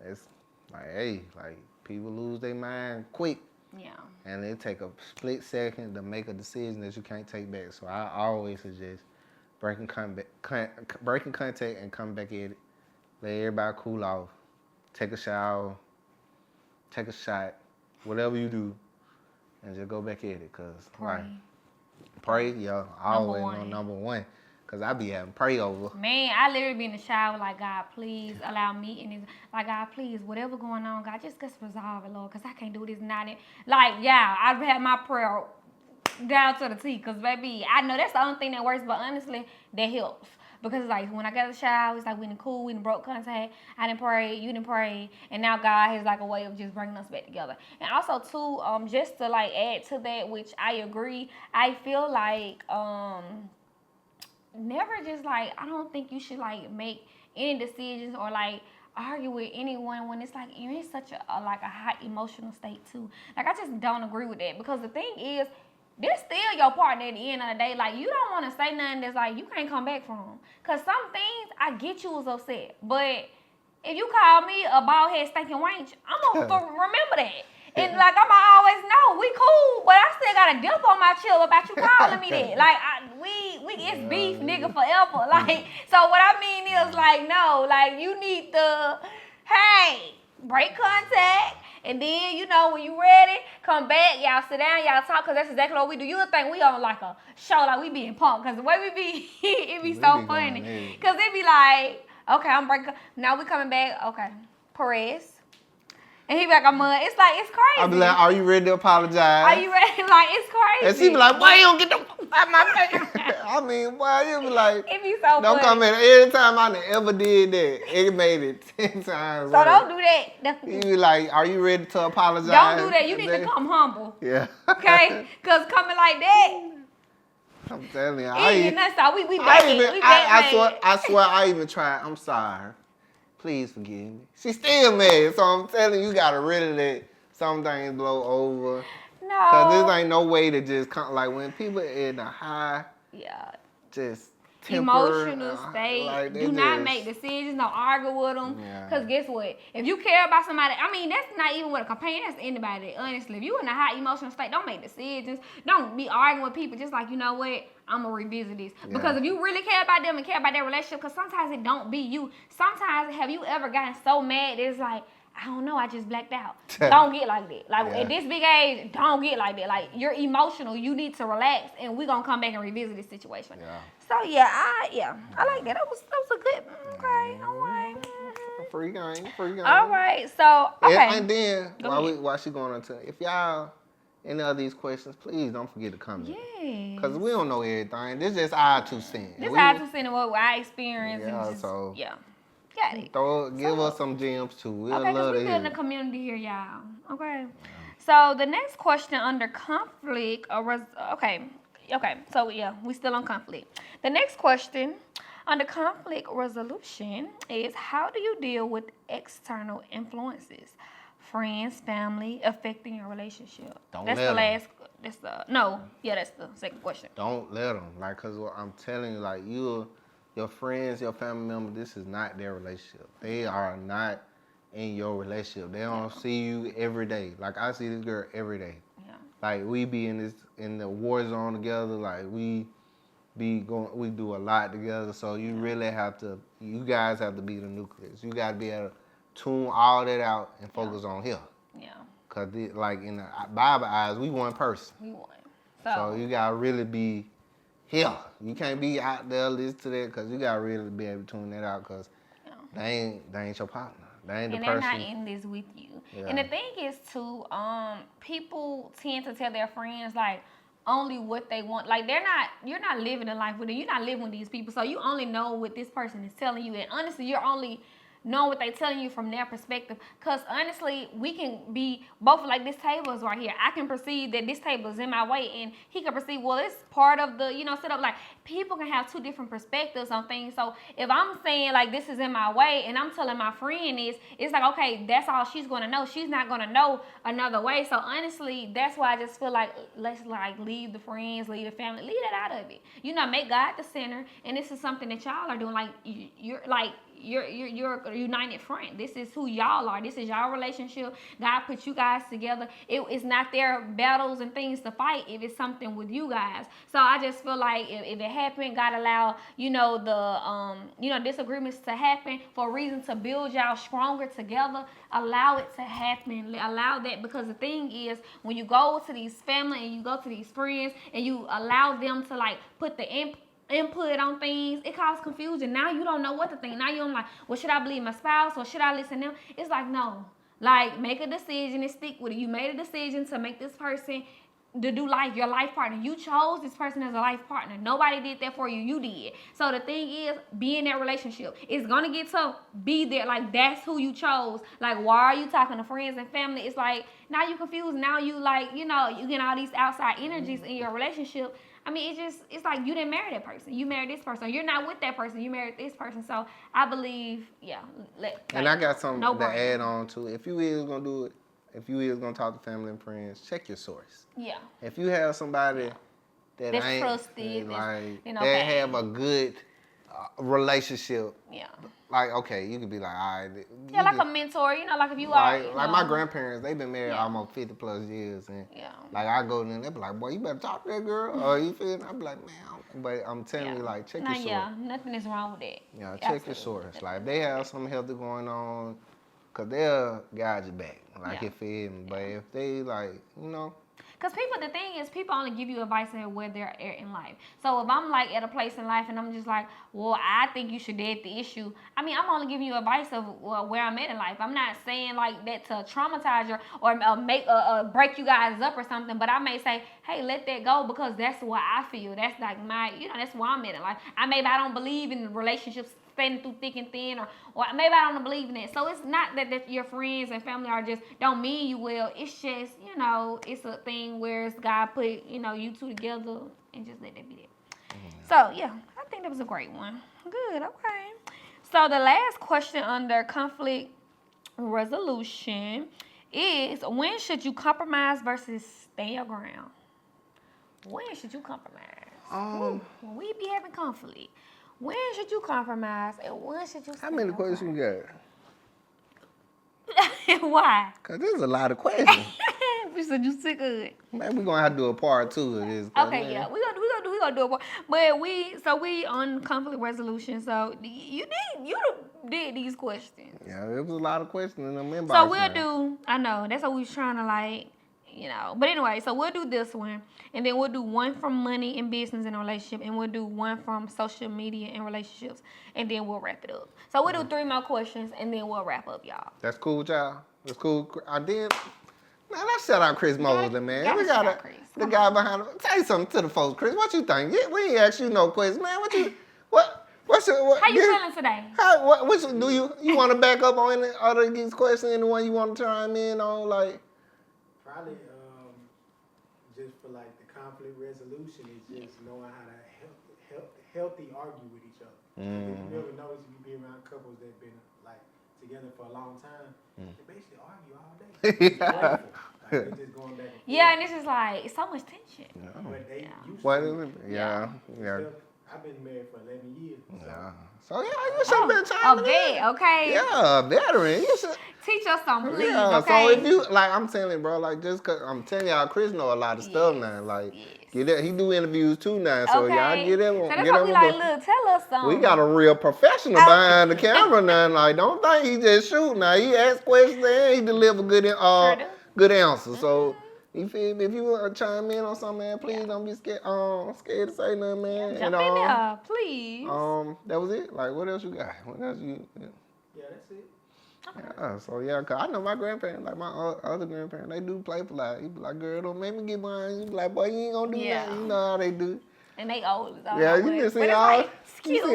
S3: it's like, hey, like people lose their mind quick.
S2: Yeah. And
S3: it take a split second to make a decision that you can't take back. So I always suggest breaking contact and come back at it. Let everybody cool off. Take a shower. Take a shot. Whatever you do. And just go back at it. Cause pray, yeah. Always on number one. Cause I be having pray over.
S2: Man, I literally be in the shower like, God, please allow me. And it's like, God, please, whatever going on, God, just resolve it, Lord. Cause I can't do this now. Like, yeah, I have my prayer down to the T. Cause baby, I know that's the only thing that works. But honestly, that helps. Because it's like when I got out of the shower, it's like we done cool, we done broke contact. I didn't pray, you didn't pray, and now God has like a way of just bringing us back together. And also too, just to like add to that, which I agree, I feel like never just like, I don't think you should like make any decisions or like argue with anyone when it's like you're in such a high emotional state too. Like I just don't agree with that, because the thing is, they're still your partner at the end of the day. Like, you don't want to say nothing that's like you can't come back from. Because some things, I get you was upset. But if you call me a bald head stinking wench, I'm going to remember that. And, like, I'm going to always know, we cool, but I still got a dip on my chill about you calling me that. Like, it's beef, nigga, forever. Like, so what I mean is, like, no, like, you need to, hey, break contact. And then, when you ready, come back, y'all sit down, y'all talk, because that's exactly what we do. You would think we on like a show, like we being punked, because the way we be, it be so funny. Because it be like, okay, I'm breaking, now we coming back, okay, Perez. And he be like, it's like, it's crazy.
S3: I be like, are you ready to apologize?
S2: Are you ready? Like, it's crazy.
S3: And she be like, why you don't get the out my face? I mean, why you be like,
S2: it be so
S3: don't
S2: funny.
S3: come in. Every time I ever did that, it made it 10 times.
S2: So don't do that.
S3: You be like, are you ready to apologize?
S2: Don't do that. You need to come humble.
S3: Yeah.
S2: Okay? Because coming like that,
S3: I'm telling you. I swear I even tried. I'm sorry. Please forgive me. She's still mad. So I'm telling you, you got to really let some things blow over.
S2: No.
S3: Because there ain't no way to just come. Like when people in a high, just temper,
S2: emotional state, like do not make decisions, don't argue with them. Because guess what? If you care about somebody, I mean, that's not even with a companion, that's anybody, honestly. If you in a high emotional state, don't make decisions. Don't be arguing with people just like, you know what? I'm going to revisit this. Because if you really care about them and care about their relationship, because sometimes it don't be you. Sometimes, have you ever gotten so mad that it's like, I don't know, I just blacked out. Don't get like that. Like at this big age, don't get like that. Like you're emotional, you need to relax, and we're gonna come back and revisit this situation.
S3: Yeah.
S2: So I like that. That was a good. Okay, all right.
S3: Free game.
S2: All right, so okay.
S3: And then while she going on to, if y'all any of these questions, please don't forget to comment.
S2: Yeah.
S3: Cause we don't know everything. This is just our 2 cents.
S2: This is our 2 cents of what I experienced.
S3: Yeah,
S2: and just,
S3: so
S2: got it.
S3: Give us some gems too. We'll
S2: okay,
S3: love
S2: because
S3: to
S2: we're
S3: hear.
S2: building a community here, y'all. Okay. So the next question under conflict so we still on conflict. The next question under conflict resolution is, how do you deal with external influences, friends, family, affecting your relationship? That's the second question.
S3: Don't let them, like, cause what I'm telling you, like, your friends, your family members, this is not their relationship. They are not in your relationship. They don't see you every day. Like, I see this girl every day.
S2: Yeah.
S3: Like, we be in the war zone together. Like, we do a lot together. So you really you guys have to be the nucleus. You got to be able to tune all that out and focus on here.
S2: Yeah.
S3: Cause like in the Bible eyes, we one person.
S2: We won.
S3: So you gotta really be here. You can't be out there listening to that, cause you gotta really be able to tune that out, cause they ain't your partner. They ain't the person.
S2: And they're not in this with you. Yeah. And the thing is too, people tend to tell their friends like only what they want. Like you're not living a life with them. You're not living with these people. So you only know what this person is telling you. And honestly, you're only knowing what they're telling you from their perspective. Because honestly, we can be both like, this table is right here. I can perceive that this table is in my way, and he can perceive, well, it's part of the, setup. Like, people can have 2 different perspectives on things. So if I'm saying like this is in my way, and I'm telling my friend it's like, okay, that's all she's gonna know. She's not gonna know another way. So honestly, that's why I just feel like let's like leave the friends, leave the family, leave that out of it. Make God the center. And this is something that y'all are doing. Like you're a united front. This is who y'all are. This is y'all relationship. God put you guys together. It's not their battles and things to fight if it's something with you guys. So I just feel like if it happened, God allow the disagreements to happen for a reason to build y'all stronger together. Allow it to happen. Allow that, because the thing is, when you go to these family and you go to these friends and you allow them to like put the input on things, it causes confusion. Now you don't know what to think. Now you're like, well, should I believe my spouse or should I listen to them? It's like, no. Like, make a decision and stick with it. You made a decision to make this person to do life, your life partner. You chose this person as a life partner. Nobody did that for you. You did. So the thing is, be in that relationship. It's gonna get tough. Be there. Like, that's who you chose. Like, why are you talking to friends and family? It's like, now you confused. Now you like, you get all these outside energies in your relationship. I mean, it's like you didn't marry that person. You married this person. You're not with that person. You married this person. So I believe,
S3: and I got something to add on to. If you is gonna do it, if you is gonna talk to family and friends, check your source. Yeah. If you have somebody that
S2: that's
S3: ain't
S2: trusted,
S3: that have a good relationship. Yeah. Like, okay, you could be like, all right.
S2: Yeah, like a mentor, like if you are.
S3: Like my grandparents, they've been married almost 50 plus years. And like, I go to them, they be like, boy, you better talk to that girl. Or you feel me? I be like, man, but I'm telling you, like, check your source.
S2: Yeah, nothing is wrong with that.
S3: Yeah, check your source. Like, if they have something healthy going on, because they'll guide you back. Like, you feel me? But if they, like,
S2: Because the thing is, people only give you advice on where they're at in life. So if I'm like at a place in life and I'm just like, well, I think you should date the issue. I mean, I'm only giving you advice of where I'm at in life. I'm not saying like that to traumatize you or make break you guys up or something. But I may say, hey, let that go, because that's what I feel. That's like my, that's where I'm at in life. Maybe I don't believe in relationships standing through thick and thin, or maybe I don't believe in it. So it's not that your friends and family are just don't mean you well. It's just, it's a thing where God put, you 2 together, and just let that be it. So yeah, I think that was a great one. Good, okay. So the last question under conflict resolution is, when should you compromise versus stand your ground? When should you compromise? When we be having conflict, when should you compromise and when should you stand?
S3: How many questions you
S2: got? Why?
S3: Because there's a lot of questions.
S2: You said you sick of it.
S3: Man, we're going to have to do a part 2 of this.
S2: Okay, yeah. We're gonna gonna do it. But we on conflict resolution. So you did these questions.
S3: Yeah, there was a lot of questions in them inbox.
S2: So we'll do. I know that's what we was trying to like. But anyway, so we'll do this one, and then we'll do one from money and business and relationship, and we'll do one from social media and relationships, and then we'll wrap it up. So we'll do 3 more questions, and then we'll wrap up, y'all.
S3: That's cool, y'all. That's cool. I did. Man, let's shout out Chris Mosley, man. We got the guy behind him. Say something to the folks, Chris. What you think? We ain't asked you no questions, man. What's
S2: How you feeling today?
S3: Which do you want to back up on any other of these questions? Anyone you want to chime in on, like?
S4: Probably just for like the conflict resolution is just knowing how to healthy argue with each other. If you ever notice, if you be around couples that've been like together for a long time, they basically argue all day. It's playful. Like, they're just going back and forth.
S2: Yeah, and it's just like it's so much tension.
S4: But they used
S3: What
S4: to.
S3: is it? Yeah.
S4: I've been married for 11 years. So.
S3: Yeah. So you should have been chiming in.
S2: Okay.
S3: Yeah, veteran. You should.
S2: Teach us something, please.
S3: Yeah,
S2: okay.
S3: so if you like, I'm telling you, bro, like just cause I'm telling y'all, Chris know a lot of stuff now. Like, get that. He do interviews too now, so y'all get him.
S2: So that's why we like, look, tell us something.
S3: We got a real professional behind the camera now. Like, don't think he just shoot now. He ask questions and he deliver good answers. So. You feel me? If you want to chime in on something, man, please don't be scared. Scared to say nothing, man.
S2: Jump in there, please.
S3: That was it. Like, what else you got? What else you?
S4: Yeah, that's it.
S3: Okay. Yeah, so yeah, cause I know my grandparents, like my other grandparents, they do play for like. He be like, girl, don't make me get mine. You be like, boy, you ain't gonna do that. You know how they do.
S2: And they old.
S3: Yeah, you can see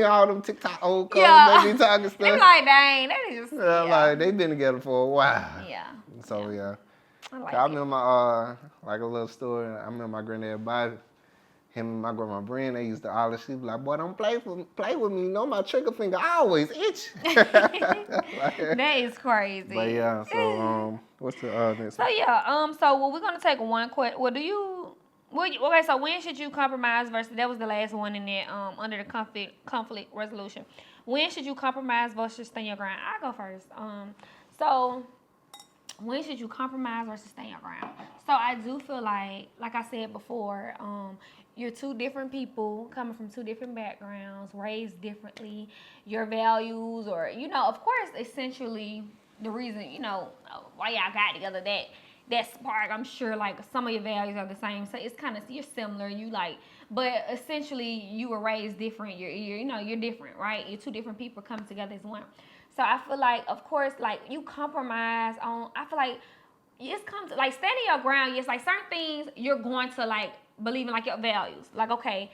S3: all them TikTok old couples they be talking stuff.
S2: They be like, dang, that is just.
S3: Yeah, like they been together for a while.
S2: Yeah.
S3: So yeah.
S2: I
S3: remember like a little story. I remember my granddad Bobby, him and my grandma Brenda, they used to always, she be like, boy, don't play with me. You know my trigger finger always itch.
S2: That is crazy.
S3: But yeah, so what's the next
S2: one? So yeah, so we're gonna take one question. Okay, so when should you compromise versus, that was the last one in there, under the conflict resolution. When should you compromise versus stand your ground? I'll go first. So when should you compromise versus stand your ground? So I do feel like I said before, you're 2 different people coming from 2 different backgrounds, raised differently, your values, or, of course, essentially the reason, why y'all got together, that spark, I'm sure, like, some of your values are the same. So it's kind of, you're similar, but essentially you were raised different. You're different, right? You're 2 different people coming together as one. So I feel like, of course, like, you compromise on, I feel like it's comes, like, standing your ground. Yes, like, certain things you're going to, like, believe in, like, your values. Like, okay,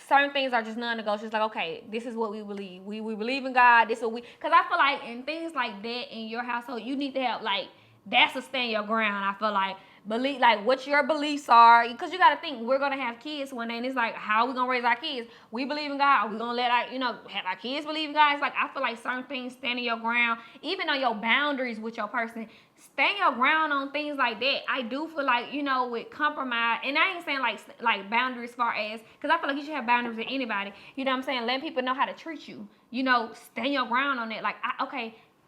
S2: certain things are just non-negotiables. Like, okay, this is what we believe. We believe in God. This is what because I feel like in things like that in your household, you need to have, like, that's a stand your ground. I feel like believe, like, what your beliefs are, because you got to think we're gonna have kids one day, and it's like, how are we gonna raise our kids? We believe in God. Are we gonna let our have our kids believe in God? It's like, I feel like certain things, standing your ground, even on your boundaries with your person, stand your ground on things like that. I do feel like, with compromise, and I ain't saying like boundaries as far as, because I feel like you should have boundaries with anybody. You know what I'm saying? Letting people know how to treat you. Stand your ground on it. Like,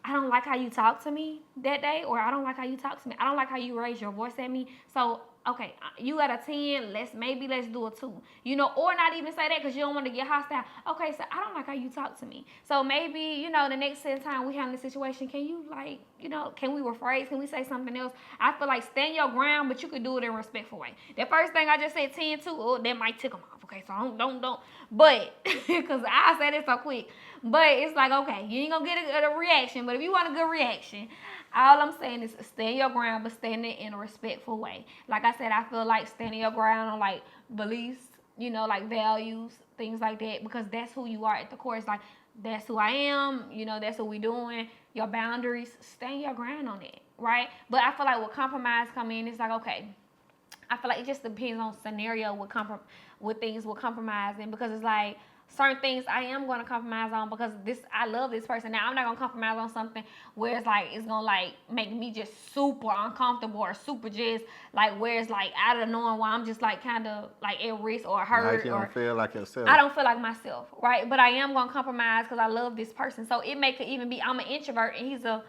S2: I don't like how you talk to me that day, or I don't like how you talk to me. I don't like how you raise your voice at me. So, okay, you at a 10, let's do a 2. Or not even say that because you don't want to get hostile. Okay, so I don't like how you talk to me. So maybe, the next time we have this situation, can you, like, can we rephrase? Can we say something else? I feel like stand your ground, but you could do it in a respectful way. That first thing I just said 10 to, that might tick them off. Okay, so don't. But, because I said it so quick. But it's like, okay, you ain't gonna get a reaction, but if you want a good reaction, all I'm saying is stand your ground, but stand it in a respectful way. Like I said, I feel like standing your ground on, like, beliefs, like values, things like that, because that's who you are at the core. It's like, that's who I am, that's what we doing. Your boundaries, stand your ground on it, right? But I feel like with compromise come in, it's like, okay, I feel like it just depends on scenario with things with compromising, because it's like, certain things I am going to compromise on because I love this person. Now, I'm not going to compromise on something where it's like, it's going to, like, make me just super uncomfortable or super just, like, where it's, like, out of the norm, where I'm just, like, kind of, like, at risk or hurt.
S3: Like you don't feel like yourself.
S2: I don't feel like myself, right? But I am going to compromise because I love this person. So it could even be, I'm an introvert and he's a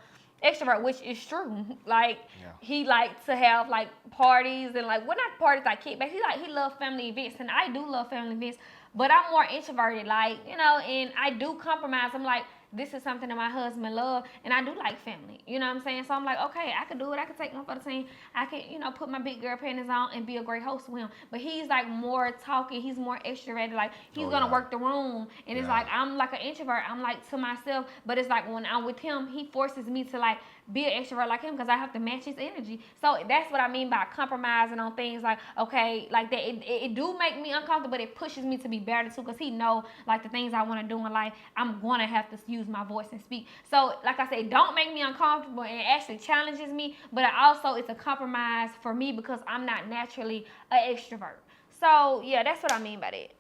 S2: extrovert, which is true. Like he likes to have like parties and like, well, not parties like kickbacks. He loves family events, and I do love family events. But I'm more introverted, like, you know, and I do compromise. I'm like, this is something that my husband loves, and I do like family. You know what I'm saying? So I'm like, okay, I can do it. I can take one for the team. I can, you know, put my big girl panties on and be a great host with him. But he's like more talking. He's more extroverted. Like he's gonna work the room, and it's like I'm like an introvert. I'm like to myself, but it's like when I'm with him, he forces me to like be an extrovert like him because I have to match his energy. So that's what I mean by compromising on things like, okay, like that. It do make me uncomfortable, but it pushes me to be better too because he know like the things I want to do in life, I'm gonna have to use my voice and speak. So like I said, don't make me uncomfortable, and it actually challenges me, but also it's a compromise for me because I'm not naturally an extrovert. So yeah, that's what I mean by that.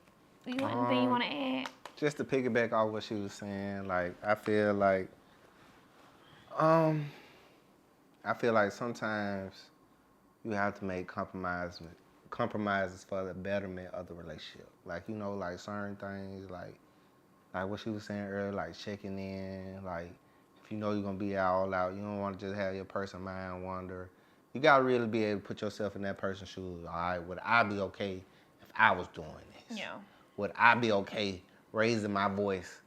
S2: Do you have anything you want to add?
S3: Just to piggyback off what she was saying, like I feel like sometimes you have to make compromises for the betterment of the relationship. Like, you know, like certain things, like what she was saying earlier, like checking in, like if you know you're gonna be all out, you don't want to just have your person mind wander. You gotta really be able to put yourself in that person's shoes. All right, would I be okay if I was doing this?
S2: Yeah.
S3: Would I be okay raising my voice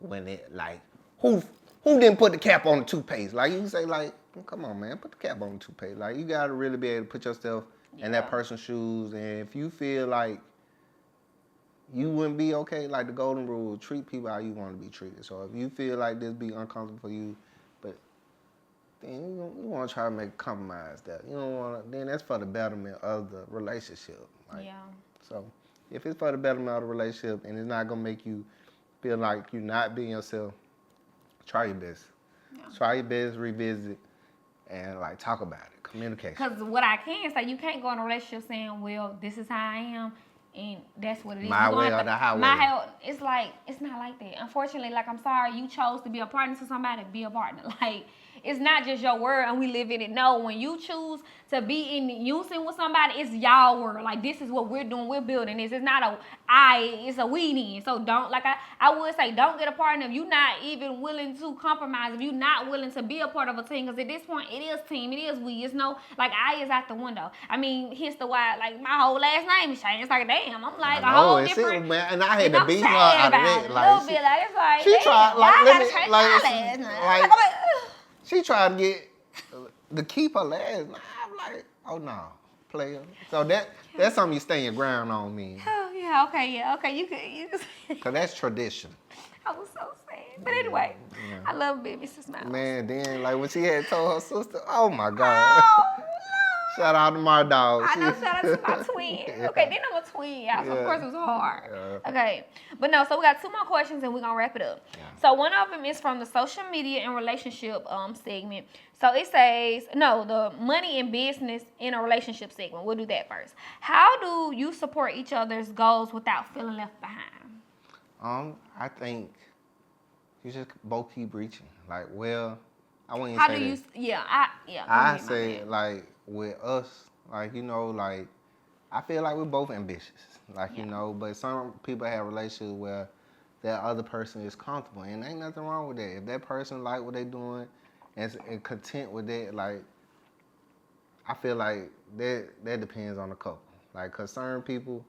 S3: when it like who didn't put the cap on the toothpaste? Like you say, like, come on, man, put the cap on the toothpaste. Like you gotta really be able to put yourself in that person's shoes, and if you feel like you wouldn't be okay, like the golden rule, treat people how you want to be treated. So if you feel like this be uncomfortable for you, but then you want to try to make a compromise that. You don't want to, then that's for the betterment of the relationship. Like, so if it's for the betterment of the relationship and it's not going to make you feel like you're not being yourself, try your best. Yeah. Try your best, revisit, and like talk about it. Communication.
S2: Because what I can say, you can't go in a relationship saying, well, this is how I am. And that's what it is.
S3: My way or the highway.
S2: It's like, it's not like that. Unfortunately, like, I'm sorry, you chose to be a partner to somebody, be a partner. Like, it's not just your word and we live in it. No, when you choose to be in unison with somebody, it's y'all word. Like, this is what we're doing. We're building this. It's not it's a we then. So don't, like I would say, don't get a partner if you're not even willing to compromise, if you're not willing to be a part of a team. Because at this point, it is team. It is we. It's no, like, I is out the window. I mean, hence the why, like, my whole last name is changed. It's like, damn, I'm like a whole different.
S3: Man, and I had to beat her out of it.
S2: Like, a little bit, like, it's like,
S3: she
S2: damn,
S3: tried, like,
S2: I gotta change my last name.
S3: She tried to get to keep her last name. I'm like, oh no, player. So that's something you stand your ground on, me.
S2: Oh yeah, okay, you could.
S3: Cause that's tradition.
S2: I was so sad, but anyway, I love baby Mrs. Smiles.
S3: Man, then like when she had told her sister, oh my God.
S2: Oh,
S3: shout out to my dog.
S2: I know, shout out to my twin. Okay, then I'm a twin, y'all. So of course it was hard. Okay, but no, so we got 2 more questions and we're gonna wrap it up. So one of them is from the social media and relationship segment. So it says, no, the money and business in a relationship segment. We'll do that first. How do you support each other's goals without feeling left behind?
S3: I think you just both keep reaching. Like, well, I wouldn't
S2: How
S3: say
S2: do you?
S3: that.
S2: Yeah.
S3: I say like with us, like, you know, like I feel like we're both ambitious, like, you know, but some people have relationships where that other person is comfortable, and ain't nothing wrong with that. If that person like what they doing and content with that, like, I feel like that depends on the couple. Like, cause certain people,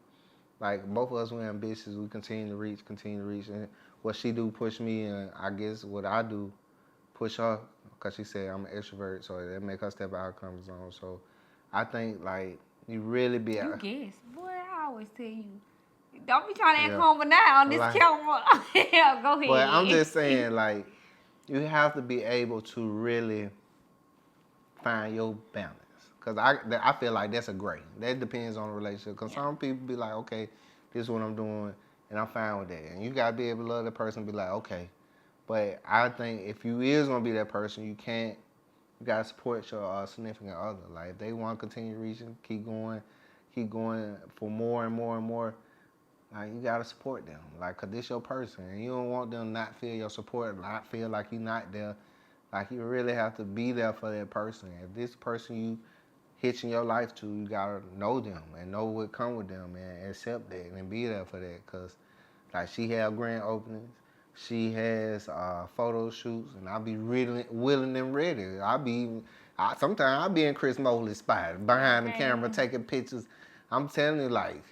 S3: like both of us, we're ambitious. We continue to reach, and what she do push me, and I guess what I do push her, cause she said I'm an extrovert, so that make her step out of her comfort zone. So I think like you really be.
S2: You guess, boy. I always tell you, don't be trying to act humble now on this camera. Yeah, go ahead.
S3: But I'm just saying, like, you have to be able to really find your balance. Cause I feel like that's a gray. That depends on the relationship. Cause some people be like, okay, this is what I'm doing, and I'm fine with that. And you gotta be able to love that person and be like, okay. But I think if you is gonna be that person, you gotta support your significant other. Like, if they want to continue reaching, keep going for more and more and more. Like, you gotta support them. Like, cause this your person, and you don't want them not feel your support, not feel like you're not there. Like, you really have to be there for that person. If this person you hitching your life to, you gotta know them and know what come with them and accept that and be there for that. Cause like she have grand openings, She has photo shoots, and I'll be really willing and ready. Sometimes I'll be in Chris Mosley's spot behind the camera taking pictures. I'm telling you, like,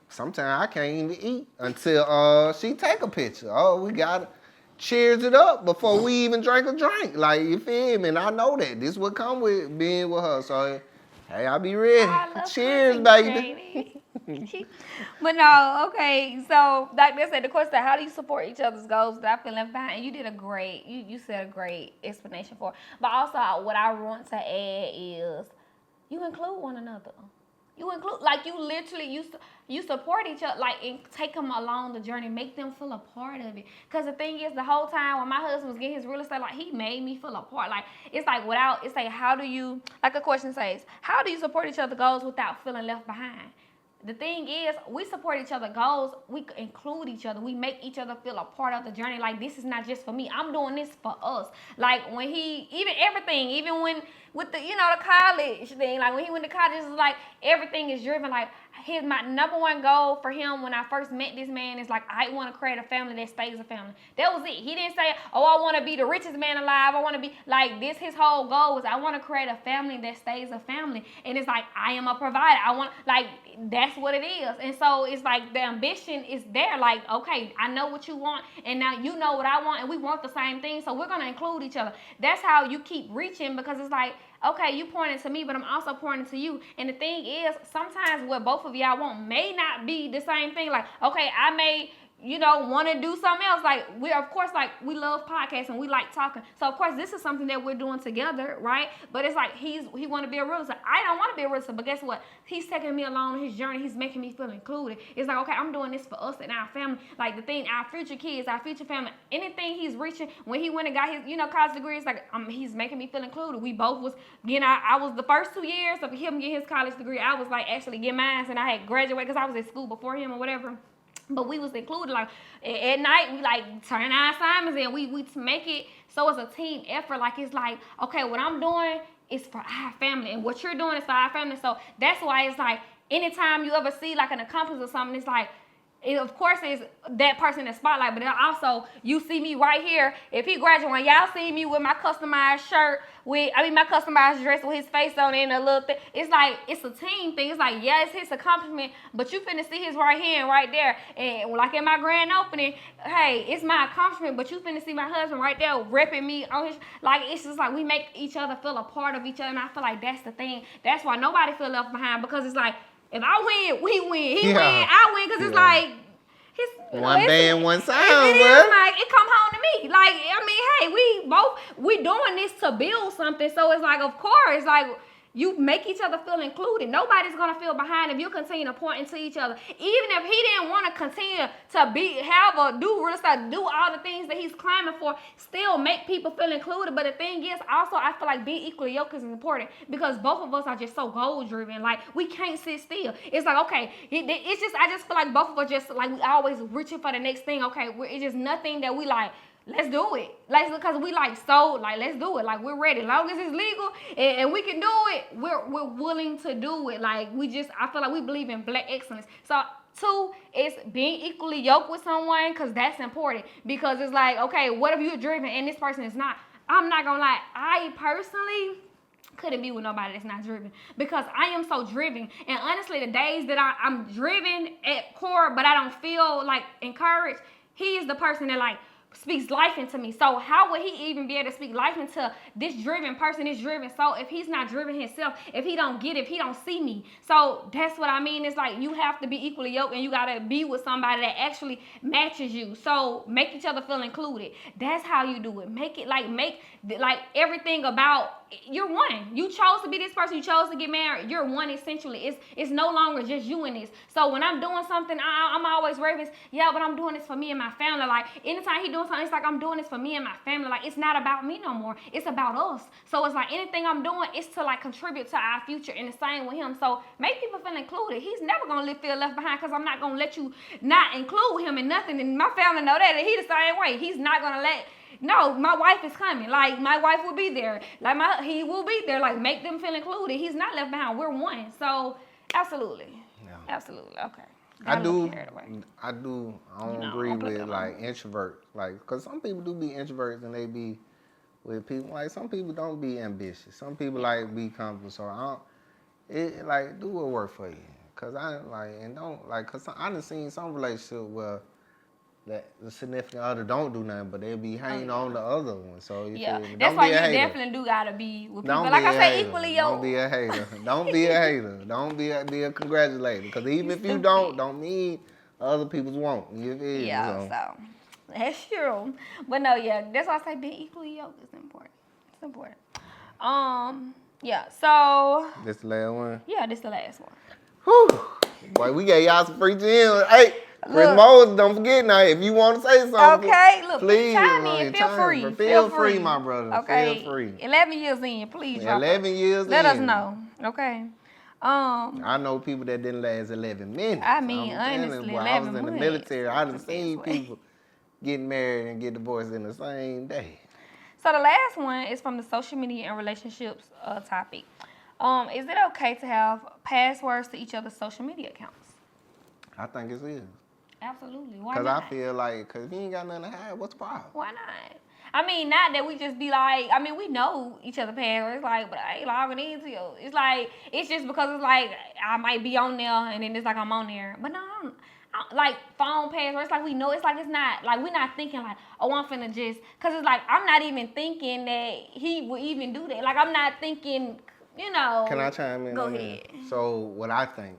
S3: sometimes I can't even eat until she take a picture. Oh, we gotta cheers it up before we even drink a drink. Like, you feel me? And I know that this would come with being with her. So, hey, I'll be ready. Cheers, baby.
S2: But no, okay. So, like they said, the question: how do you support each other's goals without feeling left behind? You did a great. You said a great explanation for it. But also, what I want to add is, you include one another. You include, like, you literally, you support each other, like, and take them along the journey, make them feel a part of it. Because the thing is, the whole time when my husband was getting his real estate, like, he made me feel a part. Like, it's like it's like, how do you, like a question says, how do you support each other's goals without feeling left behind? The thing is, we support each other's goals. We include each other. We make each other feel a part of the journey. Like, this is not just for me. I'm doing this for us. Like, when even when with the, the college thing, like when he went to college, it's like everything is driven. Like, my number one goal for him when I first met this man is like, I want to create a family that stays a family. That was it. He didn't say, oh, I want to be the richest man alive. I want to be like this. His whole goal was, I want to create a family that stays a family. And it's like, I am a provider. I want, like, that's what it is. And so it's like the ambition is there. Like, okay, I know what you want, and now you know what I want, and we want the same thing. So we're gonna include each other. That's how you keep reaching, because it's like, okay, you pointing to me, but I'm also pointing to you. And the thing is, sometimes what both of y'all want may not be the same thing. Like, okay, I may, want to do something else. Like, we love podcasts and we like talking. So, of course, this is something that we're doing together, right? But it's like, he want to be a realtor. I don't want to be a realtor, but guess what? He's taking me along on his journey. He's making me feel included. It's like, okay, I'm doing this for us and our family. Like, the thing, our future kids, our future family, anything he's reaching, when he went and got his, college degree, it's like, he's making me feel included. We both was, I was the first 2 years of him getting his college degree. I was like, actually getting mine, and I had graduated because I was at school before him or whatever. But we was included. Like, at night, we like turn our assignments in. We make it so it's a team effort. Like, it's like, okay, what I'm doing is for our family, and what you're doing is for our family. So that's why it's like, anytime you ever see like an accomplishment or something, it's like, it of course is that person in the spotlight, but also you see me right here. If he graduates, y'all see me with my customized shirt, my customized dress with his face on it and a little thing. It's like, it's a team thing. It's like, yeah, it's his accomplishment, but you finna see his right hand right there. And like in my grand opening, hey, it's my accomplishment, but you finna see my husband right there repping me on his, like, it's just like we make each other feel a part of each other, and I feel like that's the thing. That's why nobody feel left behind, because it's like, if I win, we win. He win, I win, because it's like,
S3: one band, one sound.
S2: It is like, it come home to me. Like, I mean, hey, we doing this to build something. So it's like, of course, like, you make each other feel included. Nobody's gonna feel behind if you continue to point into each other. Even if he didn't want to continue to do real estate, do all the things that he's climbing for, still make people feel included. But the thing is, also, I feel like being equally yoked is important, because both of us are just so goal driven. Like, we can't sit still. It's like, okay, I just feel like both of us just like, we always reaching for the next thing. Okay, it's just nothing that we like, let's do it. Like, because we like, so, like, let's do it. Like, we're ready. As long as it's legal and we can do it, we're willing to do it. Like, I feel like we believe in black excellence. So, 2 is being equally yoked with someone, because that's important. Because it's like, okay, what if you're driven and this person is not? I'm not gonna lie, I personally couldn't be with nobody that's not driven, because I am so driven. And honestly, the days that I'm driven at core, but I don't feel like encouraged, he is the person that like speaks life into me. So how would he even be able to speak life into this driven person, this driven soul, if he's not driven himself, if he don't get it, if he don't see me? So that's what I mean. It's like, you have to be equally yoked, and you gotta be with somebody that actually matches you. So make each other feel included. That's how you do it. Make everything about, you're one. You chose to be this person. You chose to get married. You're one, essentially. It's no longer just you in this. So when I'm doing something, I'm always referenced, yeah, but I'm doing this for me and my family. Like, anytime he doing something, it's like, I'm doing this for me and my family. Like, it's not about me no more. It's about us. So it's like, anything I'm doing is to like contribute to our future, and the same with him. So make people feel included. He's never gonna feel left behind, because I'm not gonna let you not include him in nothing. And my family know that, and he the same way. He's not gonna no, my wife is coming. Like, my wife will be there. Like, he will be there. Like, make them feel included. He's not left behind. We're one. So, absolutely. Yeah. Absolutely. Okay.
S3: I
S2: Got a little
S3: do.
S2: carried away.
S3: I do. I don't
S2: No,
S3: agree
S2: don't put
S3: with
S2: that on
S3: like
S2: me.
S3: introverts, like, cause some people do be introverts and they be with people. Like some people don't be ambitious. Some people like be comfortable. So I don't. It like do what work for you. Cause I like and don't like. Cause I done seen some relationship where that the significant other don't do nothing, but they be hanging on the other one. So you
S2: Yeah,
S3: feel me?
S2: that's
S3: Don't
S2: why
S3: be a
S2: you
S3: hater.
S2: definitely do gotta be with people.
S3: Don't
S2: Like
S3: be
S2: I
S3: a
S2: said,
S3: hater.
S2: equally
S3: Don't be
S2: yoked.
S3: a hater. Don't be a hater. Don't be a congratulator. Because even
S2: You
S3: if you
S2: stupid.
S3: don't mean other people's won't. You feel me?
S2: Yeah,
S3: So
S2: so that's true. But no, yeah, that's why I say being equally yoked is important. It's important. Yeah. So
S3: this the last one.
S2: yeah, this the last one.
S3: Whew. Boy, we gave y'all some free gems. Hey, Chris
S2: Look.
S3: Moses, don't forget now. If you want to say something,
S2: Okay, look,
S3: please
S2: chime in. Feel free.
S3: bro.
S2: Feel
S3: Feel free,
S2: free.
S3: my brother.
S2: Okay.
S3: Feel free.
S2: 11 years in, please drop
S3: 11 years
S2: Let us
S3: in.
S2: know. Okay.
S3: I know people that didn't last 11 minutes.
S2: I mean,
S3: I'm telling you,
S2: honestly,
S3: boy, I was
S2: 11
S3: in the
S2: months.
S3: military. I done
S2: That's the
S3: seen
S2: best way.
S3: people get married and get divorced in the same day.
S2: So the last one is from the social media and relationships topic. Is it okay to have passwords to each other's social media accounts?
S3: I think it is.
S2: Absolutely. Why
S3: Because
S2: not?
S3: I feel like, because if you ain't got nothing to hide, what's the problem?
S2: Why not? I mean, not that we just be like, I mean, we know each other passwords, like, but I ain't logging into you. It's like, it's just because it's like, I might be on there and then it's like I'm on there. But no, like phone passwords, like we know, it's like it's not, like we're not thinking like, oh, I'm finna just, because it's like, I'm not even thinking that he would even do that. Like, I'm not thinking, you know.
S3: Can I chime in?
S2: Go
S3: on
S2: ahead.
S3: that? So what I think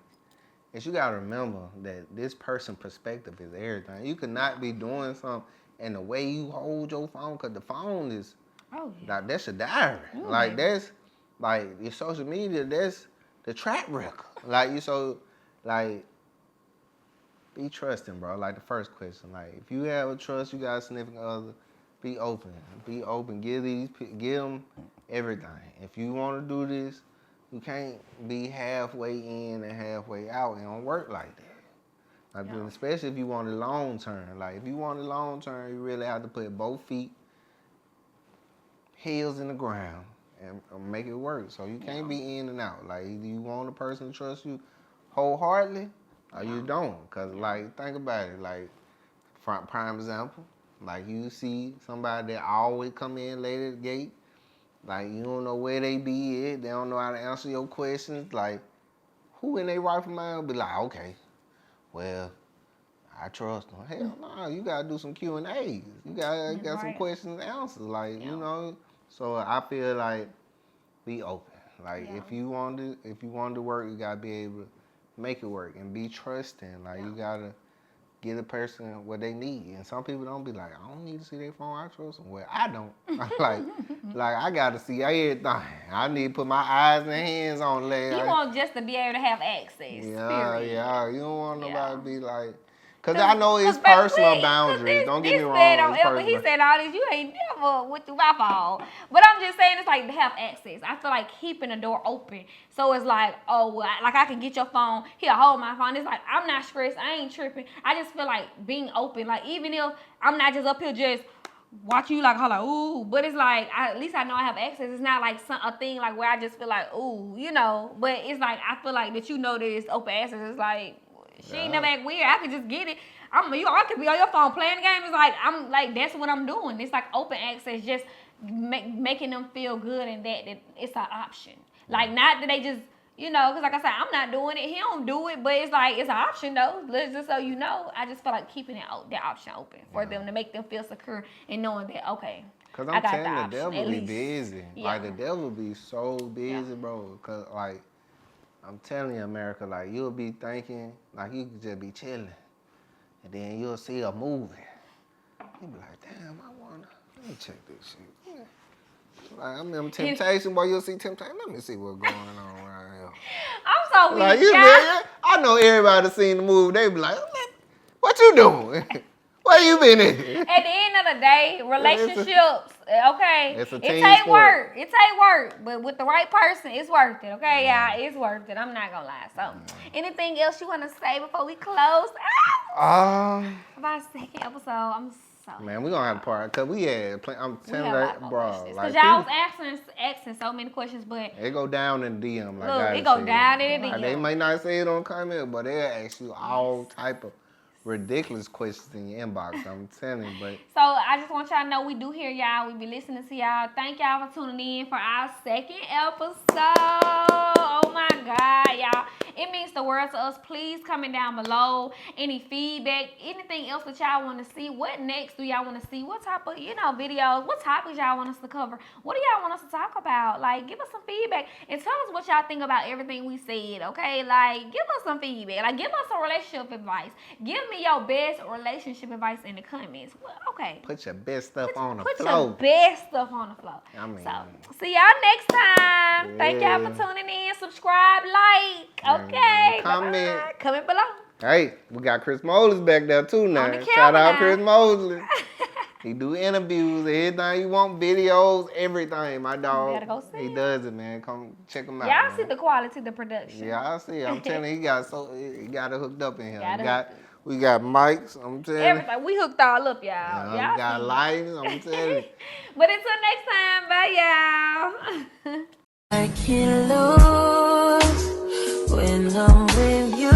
S3: is you gotta remember that this person's perspective is everything. You could not be doing something and the way you hold your phone, because the phone is,
S2: Oh, yeah.
S3: like, that's a diary.
S2: Ooh,
S3: Like
S2: baby.
S3: that's, like your social media, that's the track record. Like you so, like, be trusting, bro. Like the first question, like if you have a trust, you got a significant other, be open. Be open. Give them everything. If you want to do this, you can't be halfway in and halfway out. It don't work like that. Like,
S2: No.
S3: especially if you want it long term. Like if you want it long term, you really have to put both feet, heels in the ground, and make it work. So you can't be in and out. Like either you want a person to trust you wholeheartedly, or you don't. Cause like think about it. Like prime example, like you see somebody that always come in late at the gate. Like you don't know where they be at. They don't know how to answer your questions. Like who in their right mind be like, okay, well, I trust them. Hell no, you gotta do some Q&As. You gotta got some
S2: Right.
S3: questions and answers. Like,
S2: Yeah.
S3: you know. So I feel like be open. Like
S2: Yeah.
S3: if you want to work, you gotta be able to make it work and be trusting. Like you gotta give a person what they need. And some people don't be like, I don't need to see their phone, I trust them. Well, I don't. like I gotta see everything. I need to put my eyes and hands on it.
S2: You want just to be able to have access.
S3: Yeah,
S2: period.
S3: yeah. You don't want
S2: Yeah.
S3: nobody to be like, cause I know it's
S2: baby,
S3: personal
S2: please,
S3: boundaries. Don't get me
S2: this
S3: wrong.
S2: man don't
S3: It's
S2: ever, he
S3: personal.
S2: said all this. You ain't never went through my phone. But I'm just saying it's like to have access. I feel like keeping the door open. So it's like, oh, well, like I can get your phone. Here, hold my phone. It's like I'm not stressed. I ain't tripping. I just feel like being open. Like even if I'm not just up here just watch you like holla, ooh, but it's like at least I know I have access. It's not like a thing like where I just feel like ooh, you know. But it's like I feel like that you know that it's open access. It's like she ain't never act weird. I could just get it. I could be on your phone playing the game. It's like I'm like that's what I'm doing. It's like open access, just making them feel good and that it's an option. Like not that they just. You know, because like I said, I'm not doing it. He don't do it, but it's like, it's an option, though. Just so you know, I just feel like keeping that option open for them to make them feel secure and knowing that, okay,
S3: Cause
S2: I
S3: I'm
S2: got
S3: telling
S2: the
S3: you, the
S2: option,
S3: devil
S2: at
S3: be
S2: least.
S3: busy.
S2: Yeah.
S3: Like the devil be so busy, bro. Cause like, I'm telling you, America, like you'll be thinking, like you could just be chilling. And then you'll see a movie. You'll be like, damn, let me check this shit. Yeah. Like, I remember Temptation, boy, you'll see Temptation. Let me see what's going on right here.
S2: I'm so weak,
S3: Like, you
S2: y'all.
S3: I know everybody seen the movie. They be like, what you doing? Where you been at?
S2: At the end of the day, relationships, okay,
S3: it's a
S2: it
S3: team
S2: take
S3: sport.
S2: work. It take work, but with the right person, it's worth it, okay, y'all? It's worth it. I'm not gonna lie. So, anything else you want to say before we close out? About a second episode. I'm So
S3: Man, we gonna have a part because we had. I'm
S2: we
S3: telling
S2: have
S3: you,
S2: a lot more
S3: bro.
S2: questions.
S3: Like,
S2: Cause y'all was asking so many questions, but
S3: it go down in DM. Like
S2: look,
S3: I
S2: it go
S3: said.
S2: down in the
S3: Like,
S2: DM.
S3: they might not say it on comment, but they'll ask you all type of ridiculous questions in your inbox. I'm telling you, but
S2: So I just want y'all to know we do hear y'all. We be listening to y'all. Thank y'all for tuning in for our second episode. Oh my God, y'all. It means the world to us. Please comment down below. Any feedback, anything else that y'all want to see. What next do y'all want to see? What type of, videos, what topics y'all want us to cover? What do y'all want us to talk about? Like, give us some feedback and tell us what y'all think about everything we said, okay? Like, give us some feedback. Like, give us some relationship advice. Give me your best relationship advice in the comments. Well, okay.
S3: put your best stuff on the
S2: Put
S3: floor.
S2: your best stuff on the floor.
S3: I mean,
S2: So, see y'all next time. Thank y'all for
S3: Yeah.
S2: tuning in. Subscribe, like. Okay.
S3: Comment.
S2: Bye-bye. Comment below.
S3: Hey, we got Chris Mosley back there too now.
S2: On the
S3: Shout
S2: camera
S3: out
S2: now.
S3: Chris Mosley. He do interviews, everything you want, videos, everything. My dog,
S2: gotta go see
S3: he
S2: him.
S3: does it, man. Come check him out.
S2: Y'all
S3: man.
S2: see the quality, the production.
S3: Yeah, I see. I'm telling you, he got it hooked up in here.
S2: Got it
S3: We got mics. I'm telling you.
S2: Everything. We hooked all up, y'all.
S3: Yeah,
S2: Y'all
S3: we got
S2: see.
S3: lights. I'm telling you.
S2: But until next time, bye, y'all.
S1: I can't lose when I'm with you.